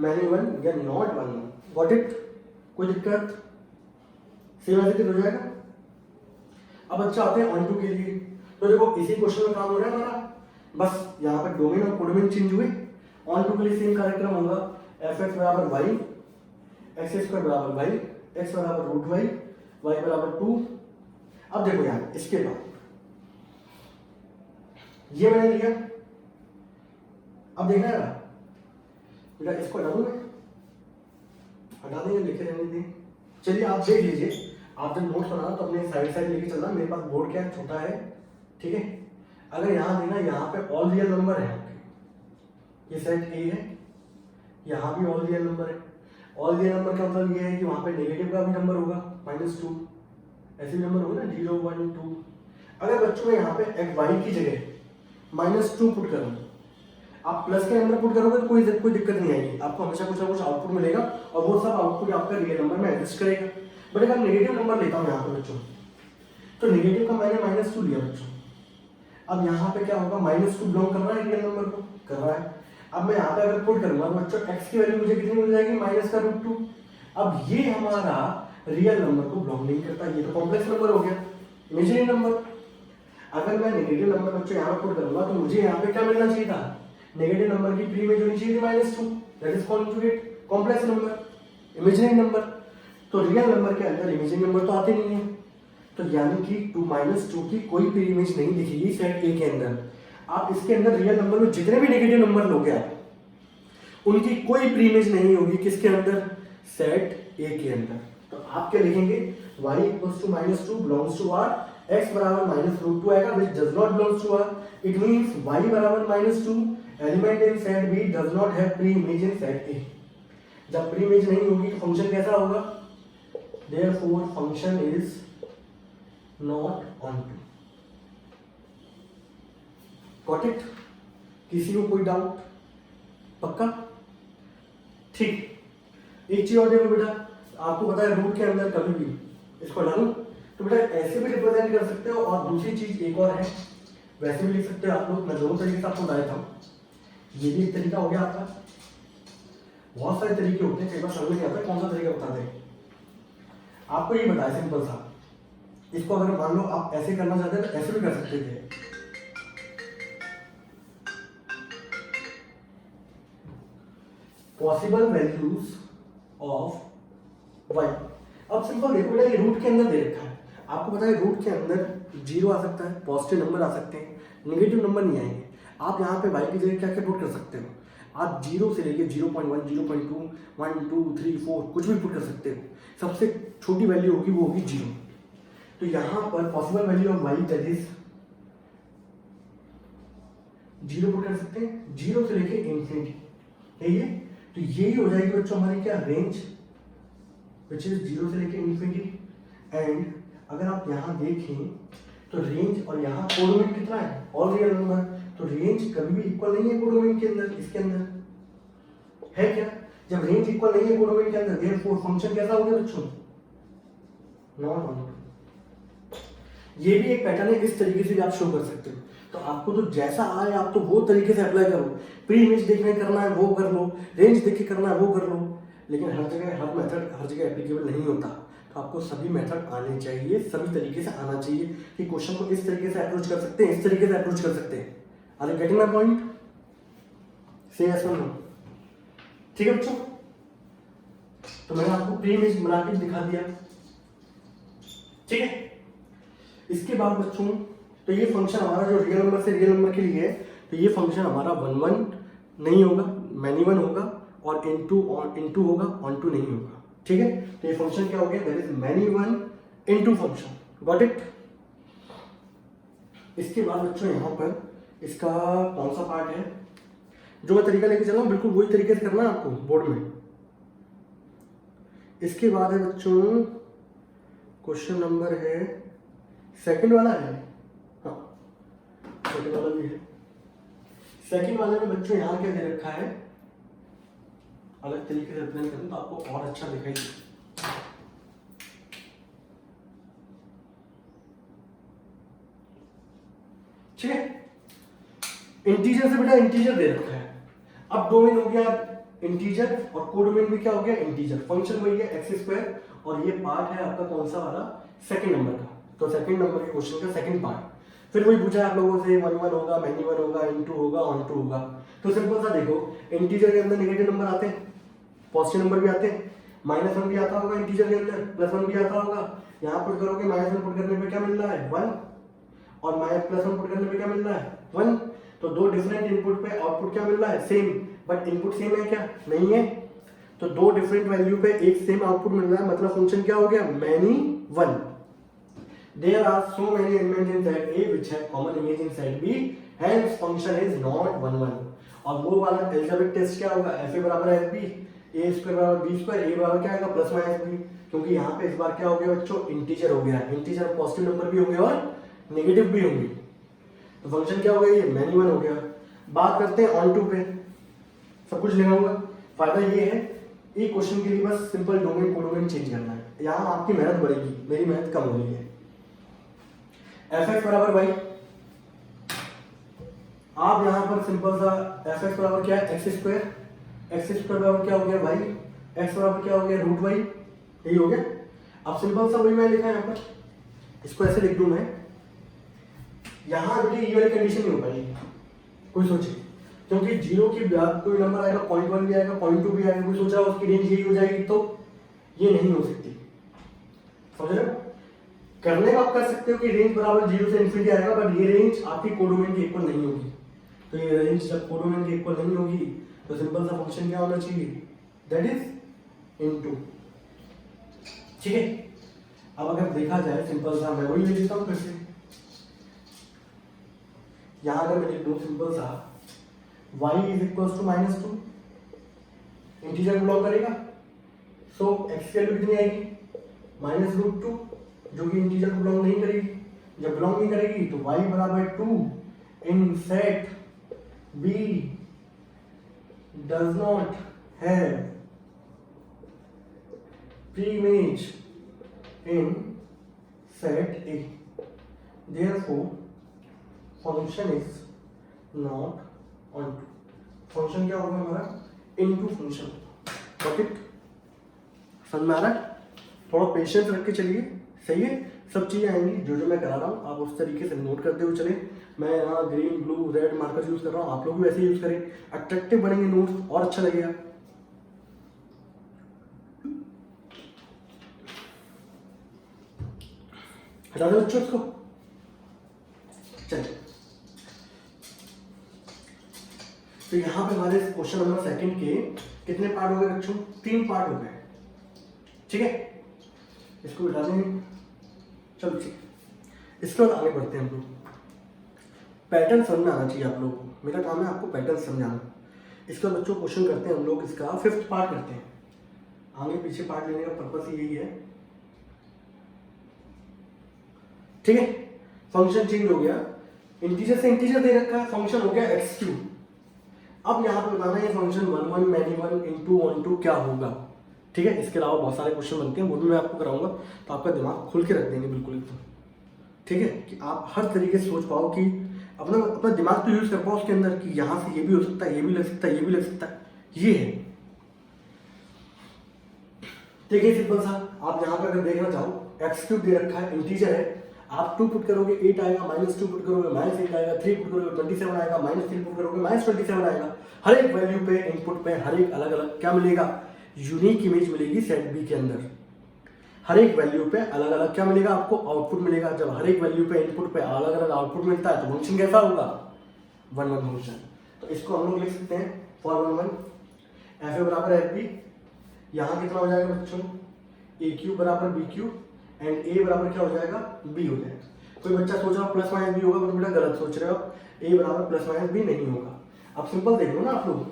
Speaker 1: many one या not one। Got it? कोई दिक्कत, सेम ऐसे हो जाएगा। अब अच्छा आते हैं ऑन टू के लिए। तो देखो इसी क्वेश्चन में काम हो रहा है हमारा, बस यहाँ पर डोमेन और कोडोमेन चेंज हुए। ऑन टू के लिए सेम कार्यक्रम होगा, एफ एक्स बराबर वाई, एक्स स्क्वायर बराबर वाई, एक्स बराबर रूट वाई, वाई बराबर 2। अब देखो यार इसके बाद ये मैंने लिया, अब देखना है बेटा इसको हटा दूं मैं, हटा देंगे, लिखे रहने दें। चलिए आप देख लीजिए, आप जब नोट्स बनाना तो अपने साइड साइड लेके चलना। मेरे पास बोर्ड क्या छोटा है, ठीक है। अगर यहाँ देखना, यहाँ पे ऑल रियल नंबर है आपके, ये सेट ए है, यहाँ भी ऑल रियल नंबर है। ऑल रियल नंबर का मतलब ये है कि वहाँ पे नेगेटिव का भी नंबर होगा, -2 ऐसे नंबर होगा ना, 0 1 2। अगर बच्चों में यहाँ पे एक्स वाई की जगह -2 पुट करूँ, आप प्लस के नंबर पुट करोगे तो कोई दिक्कत नहीं आएगी, आपको हमेशा कुछ ना कुछ आउटपुट मिलेगा और वो सब आउटपुट आपका रियल नंबर में एडजस्ट करेगा। बट अगर नेगेटिव नंबर लेता हूँ यहाँ पे बच्चों, तो नेगेटिव का मैंने -2 लिया बच्चों। अब यहाँ पे क्या होगा, -2 बिलोंग कर रहा है रियल नंबर को, कर रहा है। अब मैं यहाँ पे अगर पुट करूंगा तो बच्चों x की वैल्यू मुझे कितनी मिल जाएगी, -√2। अब ये हमारा रियल नंबर को बिलोंग नहीं करता, ये तो कॉम्प्लेक्स नंबर हो गया, इमेजिनरी नंबर। अगर मैं नेगेटिव नंबर बच्चों यहाँ पे पुट करूंगा तो मुझे यहाँ पे क्या मिलना चाहिए था, नेगेटिव नंबर की प्री इमेज होनी चाहिए -2, that is conjugate complex number, imaginary number. तो रियल नंबर के अंदर इमेजिनरी नंबर तो आते नहीं है, तो यानी कि -2 की कोई प्री इमेज नहीं दिखेगी सेट ए के अंदर। आप इसके अंदर रियल नंबर में जितने भी नेगेटिव नंबर लोगे आप, उनकी कोई प्री इमेज नहीं होगी किसके अंदर, सेट ए के अंदर। तो आप क्या लिखेंगे, y = -2 belongs to r, x बराबर -√2 आएगा which does not belongs to r। It means y बराबर -2 element in set b does not have pre image in set a। जब प्री इमेज नहीं होगी तो फंक्शन कैसा होगा, therefore function is not onto। Got it? किसी को कोई डाउट? पक्का? ठीक, एक चीज और देखो बेटा, आपको पता है रूट के अंदर कभी भी इसको डालूं तो बेटा ऐसे भी रिप्रेजेंट कर सकते हो, और दूसरी चीज एक और है, वैसे भी लिख सकते हो आप लोग। मैं दोनों तरीके से आपको बताया था, ये भी एक तरीका हो गया आपका। बहुत सारे तरीके होते हैं, कई बार समझ नहीं आता कौन सा तरीका बताते हैं। आपको ये बताया सिंपल सा, इसको अगर मान लो आप ऐसे करना चाहते हैं तो ऐसे भी कर सकते थे। Possible values of y। अब सिंपल देखो बेटा, ये रूट के अंदर दे रखा है, आपको पता है रूट के अंदर 0 आ सकता है, पॉजिटिव नंबर आ सकते हैं, नेगेटिव नंबर नहीं आएंगे। आप यहाँ पे y की जगह क्या क्या पुट कर सकते हो, आप 0 से लेके 0.1 0.2 1 2 3 4 कुछ भी पुट कर सकते हो। सबसे छोटी वैल्यू होगी वो होगी 0। तो यहाँ पर possible value of y that is 0 put कर सकते हैं, 0 से लेके इंफिनिटी, ठीक है। तो यही हो जाएगी बच्चों हमारी क्या, रेंज विच इज 0 से लेके इंफिनिटी। एंड अगर आप यहाँ देखें तो रेंज और यहाँ कोडोमेन कितना है, ऑल रियल नंबर, तो रेंज कभी भी इक्वल नहीं है कोडोमेन के अंदर, इसके अंदर है क्या। जब रेंज इक्वल नहीं है कोडोमेन के अंदर, देयरफॉर फंक्शन कैसा हो गया बच्चों, नॉट ऑन। ये भी एक पैटर्न है, इस तरीके से भी आप शो कर सकते हो। तो आपको तो जैसा आए आप तो वो तरीके से अप्लाई करो, प्री इमेज देखने करना है वो कर लो, रेंज देख के करना है वो कर लो, लेकिन हर जगह हर मेथड हर जगह एप्लीकेबल नहीं होता। तो आपको सभी मेथड आने चाहिए, सभी तरीके से आना चाहिए कि क्वेश्चन को इस तरीके से अप्रोच कर सकते हैं, इस तरीके से अप्रोच कर सकते हैं। Are you getting my point? Say yes और नो? ठीक है बच्चों, तो मैंने आपको प्री इमेज बना के दिखा दिया। ठीक है, इसके बाद बच्चों तो ये फंक्शन हमारा जो रियल नंबर से रियल नंबर के लिए है, तो ये फंक्शन हमारा 1 1 नहीं होगा, मैनी वन होगा, और इनटू होगा, ऑन टू नहीं होगा। ठीक है, तो ये फंक्शन क्या हो गया? That is many one into function. Got it? इसके बाद बच्चों यहाँ पर इसका कौन सा पार्ट है जो मैं तरीका लेके चल रहा हूँ, बिल्कुल वही तरीके से करना है आपको बोर्ड में। इसके बाद है बच्चों क्वेश्चन नंबर है सेकंड वाला है, हाँ सेकंड वाला भी है। सेकंड वाले में बच्चों यहाँ क्या दे रखा है, अलग तरीके से रिप्रेजेंट करूँ तो आपको और अच्छा दिखाई दे। ठीक है, इंटीजर से बेटा इंटीजर दे रखा है। अब डोमेन हो गया इंटीजर और कोडोमेन भी क्या हो गया? इंटीजर। फंक्शन वही है एक्स स्क्वायर, और ये पार्ट है आपका कौन सा वाला? सेकंड नंबर का। तो सेकंड नंबर के क्वेश्चन का सेकंड पार्ट। फिर वही पूछा है आप लोगों से 1 1 होगा, मैनी वन होगा, इनटू होगा, ऑन टू होगा। तो सिंपल सा देखो, इंटीजर के अंदर नेगेटिव नंबर आते हैं, पॉजिटिव नंबर भी आते हैं, -1 भी आता होगा इंटीजर के अंदर, +1 भी आता होगा। यहाँ पुट करोगे, -1 पुट करने पे क्या मिल रहा है? 1, और +1 पुट करने पे क्या मिल रहा है? 1। तो दो डिफरेंट इनपुट पे आउटपुट क्या मिल रहा है? सेम। बट इनपुट सेम है क्या? नहीं है। तो दो डिफरेंट वैल्यू पे एक सेम आउटपुट मिल रहा है, मतलब फंक्शन क्या हो गया? Many one. There are so many elements inside A which have common image inside B, hence function is not 1 1। और वो वाला एल्जेब्रिक टेस्ट क्या होगा? fa बराबर है fb, a स्क्वायर बराबर b स्क्वायर, a बराबर क्या आएगा? प्लस माइनस b, क्योंकि यहाँ पे इस बार क्या हो गया बच्चों? इंटीजर हो गया। इंटीजर पॉजिटिव नंबर भी होंगे और नेगेटिव भी होंगे, तो फंक्शन क्या हो गया? ये मैनी वन हो गया। बात करते हैं ऑन टू पे, सब कुछ लेना होगा। फायदा ये है, एक क्वेश्चन के लिए बस सिंपल डोमेन कोडोमेन चेंज करना है, यहाँ आपकी मेहनत बढ़ेगी, मेरी मेहनत कम हो रही है। fx बराबर वाई, आप यहाँ पर सिंपल सा fx बराबर क्या है? एक्स स्क्वायर, एक्स स्क्वायर बराबर क्या हो गया? वाई, एक्स बराबर क्या हो गया? रूट वाई, यही हो गया। अब सिंपल सा वही मैं लिखा है यहाँ पर, इसको ऐसे लिख दूं मैं। यहाँ बेटे ये वाली कंडीशन नहीं हो पाएगी, कोई सोचे, क्योंकि जीरो के बाद कोई नंबर आएगा, 0.1 भी आएगा, 0.2 भी आएगा, कोई सोचा उसकी रेंज यही हो जाएगी, तो ये नहीं हो सकती। समझ रहे हो? करने का आप कर सकते हो कि रेंज बराबर 0 से इन्फिनिटी आएगा, बट ये रेंज आपकी कोडोमेन के इक्वल नहीं होगी। तो ये रेंज जब कोडोमेन के इक्वल नहीं होगी, तो सिंपल सा फंक्शन क्या होना चाहिए? That is into. ठीक है, अब अगर देखा जाए सिंपल सा, मैं वही लिख देता हूँ फिर से। यहाँ अगर मैं लिख दूँ सिंपल सा y is equal to -2, integer belong करेगा, सो x की वैल्यू कितनी आएगी? -√2, जो कि इंटीजर बिलोंग नहीं करेगी। जब बिलोंग नहीं करेगी तो y बराबर 2 in set b does not have pre-image in set a, therefore function is not on to। Function क्या होगा हमारा? Into function. Got it? समझ में आ रहा है? थोड़ा पेशेंस रख के चलिए, सही है? सब चीजें आएंगी, जो जो मैं करा रहा हूँ आप उस तरीके से नोट करते हुए चले। मैं यहाँ green blue red marker use कर रहा हूँ, आप लोग भी वैसे यूज करें, अट्रैक्टिव बनेंगे नोट्स और अच्छा लगेगा। हटा दो बच्चों इसको, चलिए। तो यहाँ पे हमारे क्वेश्चन नंबर सेकंड के कितने पार्ट हो गए बच्चों? 3 पार्ट हो गए। ठीक है, इसको बिठा देंगे। चलो ठीक है, इसके बाद आगे बढ़ते हैं हम लोग। पैटर्न समझ में आना चाहिए आप लोगों को, मेरा काम है आपको पैटर्न समझाना। इसका बच्चों क्वेश्चन करते हैं हम लोग, इसका 5th पार्ट करते हैं। आगे पीछे पार्ट लेने का पर्पस यही है। ठीक है, फंक्शन चेंज हो गया, इंटीजर से इंटीजर दे रखा है, फंक्शन हो गया x3। अब यहाँ पे बताना है फंक्शन 1 1 मैनी वन इनटू 1 2 क्या होगा। ठीक है, इसके अलावा बहुत सारे क्वेश्चन बनते हैं, वो भी मैं आपको कराऊंगा, तो आपका दिमाग खुल के रख देंगे बिल्कुल एकदम। ठीक है, कि आप हर तरीके से सोच पाओ, कि अपना अपना दिमाग तो यूज कर पाओ उसके अंदर, कि यहाँ से ये भी हो सकता है, ये भी लग सकता है, ये भी लग सकता है, ये है। देखिए सिंपल सा, आप यहाँ पर अगर देखना चाहो x3 दे रखा है, इंटीजर है। आप 2 पुट करोगे 8 आएगा, -2 पुट करोगे -8 आएगा, 3 पुट करोगे 27 आएगा, -3 पुट करोगे -27 आएगा। हर एक वैल्यू पे इनपुट पे हर एक अलग अलग क्या मिलेगा, यूनिक इमेज मिलेगी सेट बी के अंदर। हर एक वैल्यू पे अलग अलग क्या मिलेगा आपको, आउटपुट मिलेगा। जब हर एक वैल्यू पे इनपुट पे अलग अलग आउटपुट मिलता है तो फंक्शन कैसा होगा, 1 1 फंक्शन। तो इसको हम लोग लिख सकते हैं फॉर 1 1 एफ ए बराबर एफ बी। यहाँ कितना हो जाएगा बच्चों, ए क्यू बराबर बी क्यू एंड ए बराबर क्या हो जाएगा, बी हो जाएगा। कोई बच्चा सोच रहा हो प्लस माइनस बी होगा, बट बेटा गलत सोच रहे हो, ए बराबर प्लस माइनस बी नहीं होगा। अब सिंपल देख लो ना आप लोग,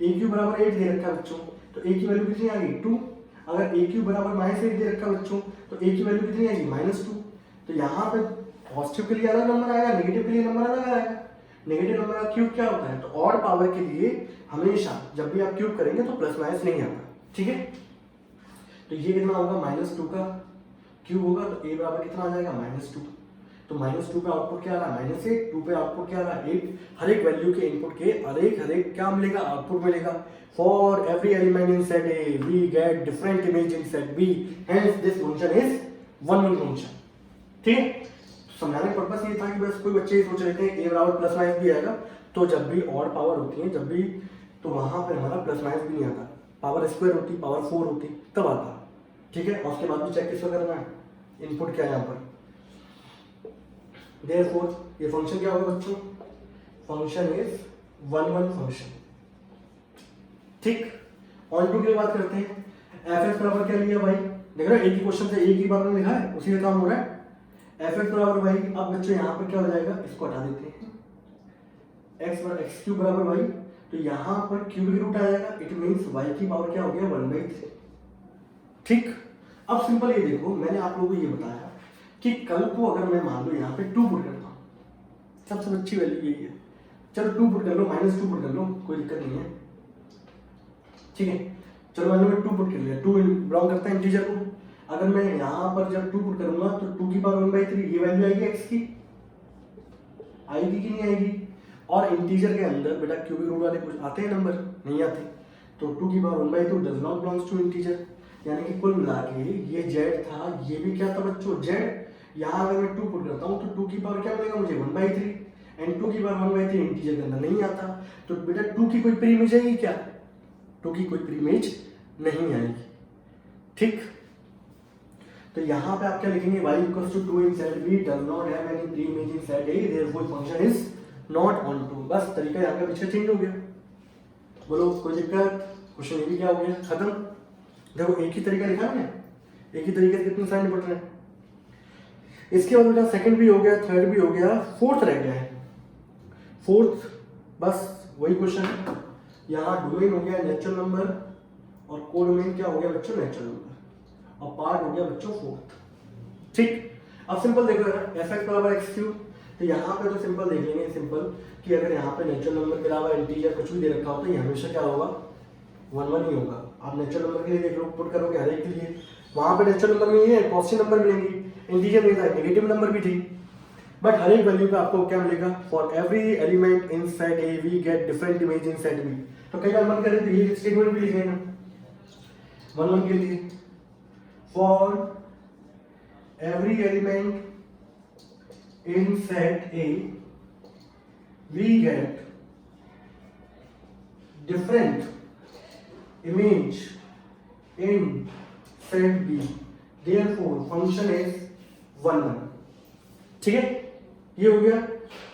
Speaker 1: ए क्यू बराबर 8 दे रखा है बच्चों, तो ए की वैल्यू कितनी आ गई 2। अगर ए क्यू बराबर -8 दे रखा है बच्चों, तो ए की वैल्यू कितनी आएगी -2। तो यहाँ पे पॉजिटिव के लिए अलग नंबर आएगा, नेगेटिव के लिए नंबर अलग आएगा। नेगेटिव नंबर का क्यूब क्या होता है, तो ऑड पावर के लिए हमेशा जब भी आप क्यूब करेंगे तो प्लस माइनस नहीं आता, ठीक है। तो ये कितना होगा, -2 का क्यूब होगा, तो ए बराबर कितना आ जाएगा -2। तो -2 पे आउटपुट क्या आ रहा है -8, 2 पे आउटपुट क्या आ रहा है 8। हर एक वैल्यू के इनपुट के हर एक क्या मिलेगा, आउटपुट मिलेगा। For every element in set A we get different image in set B, hence this function is 1 1 function, ठीक है। समझाने का पर्पस ये था कि बस कोई बच्चे ये सोच रहे थे ए बराबर प्लस माइनस भी आएगा, तो जब भी ऑड पावर होती है, जब भी, तो वहां पर हमारा प्लस माइनस भी नहीं आता, पावर स्क्वायर होती, पावर 4 होती तब आता, ठीक है। और उसके बाद भी चेक किसको करना है, इनपुट क्या है यहाँ पर। Therefore, ये फंक्शन क्या होगा बच्चों, फंक्शन इज 1 1 फंक्शन, ठीक। ऑन टू की बात करते हैं, एफ एक्स बराबर क्या लिया भाई, देख रहे हो एक ही क्वेश्चन से एक ही बार में लिखा है, उसी का काम हो रहा है। एफ एक्स बराबर भाई, अब बच्चों यहाँ पर क्या हो जाएगा, इसको हटा देते हैं, एक्स क्यूब बराबर भाई, तो यहाँ पर क्यूबिक रूट आ जाएगा, इट मीन्स वाई की पावर क्या हो गया 1/3, ठीक। अब सिंपल ये देखो, मैंने आप लोगों को ये बताया कि कल को अगर मैं मान लो यहाँ पे 2 पुट करता हूँ, सबसे अच्छी वैल्यू यही है, चलो 2 पुट कर लो, -2 पुट कर लो, कोई दिक्कत नहीं है, ठीक है। चलो मान लो मैं 2 पुट कर लिया, 2 बिलोंग करता है इंटीजर को। अगर मैं यहाँ पर जब 2 पुट करूंगा तो 2 की पावर 1/3 ये वैल्यू आएगी एक्स की, आएगी कि नहीं आएगी। और इंटीजर के अंदर बेटा क्यूबिक रूट वाले कुछ आते हैं नंबर, नहीं आते, तो 2 की power 1/2 does not belongs to integer, यानी कि कुल मिला के ये जेड था, ये भी क्या था बच्चों जेड। यहाँ अगर मैं 2 पुट करता हूँ तो 2 की पावर क्या मिलेगा मुझे 1/3, एंड 2 की पावर 1/3 इंटीजर के अंदर नहीं आता, तो बेटा 2 की कोई प्री इमेज आएगी क्या, 2 की कोई प्री इमेज नहीं आएगी, ठीक। तो यहाँ पे आप क्या लिखेंगे, y equals to 2 in set B does not have any pre image in set A, therefore function is not on 2। बस तरीका यहाँ का पीछे चेंज हो गया, बोलो कोई दिक्कत, क्वेश्चन ये भी क्या हो गया खत्म। देखो एक ही तरीका लिखा है, एक ही तरीके से कितने साइन निपट रहे हैं। इसके बाद बेटा सेकंड भी हो गया, थर्ड भी हो गया, फोर्थ रह गया है। फोर्थ बस वही क्वेश्चन है, यहाँ डोमेन हो गया नेचुरल नंबर और कोडोमेन क्या हो गया बच्चों नेचुरल नंबर, और पार्ट हो गया बच्चों फोर्थ, ठीक। अब सिंपल देखो एफ एक्स बराबर एक्स क्यूब, तो यहाँ पे तो सिंपल देख लेंगे, सिंपल कि अगर यहाँ पे नेचुरल नंबर के अलावा इंटीजर कुछ भी दे रखा हो तो ये हमेशा क्या होगा 1 1 ही होगा। आप नेचुरल नंबर के लिए देख लो, पुट करोगे हर एक के लिए, वहां पे नेचुरल नंबर में ये पॉजिटिव नंबर मिलेंगे, इंटीजर नहीं था, नेगेटिव नंबर भी थी, बट हर एक वैल्यू पे आपको क्या मिलेगा, for every element in set A we get different image in set B. तो कई बार मन करे तो ये स्टेटमेंट भी लिखेंगे 1 1 के लिए, for every element in set A we get different image in set B, therefore function is 1 1, ठीक है। ये हो गया।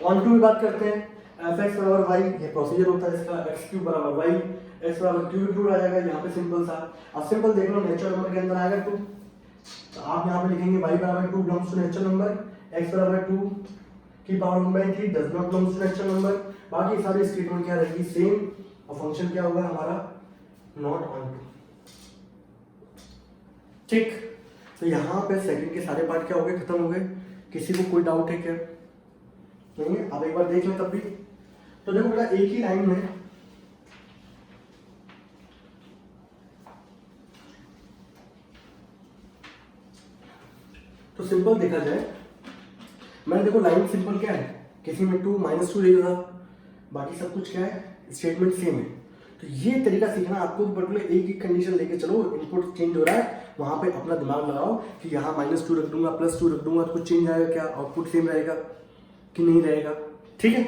Speaker 1: ऑन टू में बात करते हैं, एफ एक्स बराबर वाई, ये प्रोसीजर होता है इसका, एक्स क्यूब बराबर वाई, एक्स बराबर क्यूब रूट आ जाएगा, यहाँ पे सिंपल सा। अब सिंपल देख लो नेचुरल नंबर के अंदर आएगा 2, तो आप यहाँ पे लिखेंगे वाई बराबर 2 belongs to natural number, x बराबर 2 की power 1/3 does not belongs to natural number. बाकी सारी स्टेटमेंट क्या रहेगी सेम, और फंक्शन क्या होगा हमारा नॉट ऑन टू, ठीक। तो यहाँ पे सेकंड के सारे पार्ट क्या हो गए, खत्म हो गए। किसी को कोई डाउट है क्या, नहीं है, आप एक बार देख लो तब भी। तो देखो बेटा एक ही लाइन में तो सिंपल देखा जाए, मैंने देखो लाइन सिंपल क्या है, किसी में 2 -2 लिखा था, बाकी सब कुछ क्या है स्टेटमेंट सेम है। तो तो ये तरीका सीखना आपको, पर्टिकुलर एक ही कंडीशन लेके चलो, इनपुट चेंज हो रहा है वहाँ पे अपना दिमाग लगाओ कि यहाँ -2 रख दूंगा, +2 रख दूंगा तो कुछ चेंज आएगा क्या, आउटपुट सेम रहेगा कि नहीं रहेगा। ठीक है,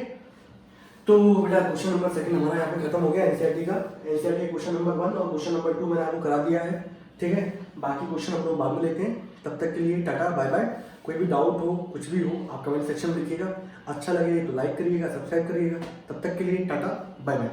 Speaker 1: तो बेटा क्वेश्चन नंबर सेकंड हमारा यहाँ पे खत्म हो गया एनसीईआरटी का। एनसीईआरटी क्वेश्चन नंबर 1 और क्वेश्चन नंबर 2 मैंने आपको करा दिया है। ठीक है, बाकी क्वेश्चन हम लोग बाद में लेते हैं। तब तक के लिए टाटा बाय बाय। कोई भी डाउट हो, कुछ भी हो, आप कमेंट सेक्शन में लिखिएगा। अच्छा लगे तो लाइक करिएगा, सब्सक्राइब करिएगा। तब तक के लिए टाटा बाय बाय।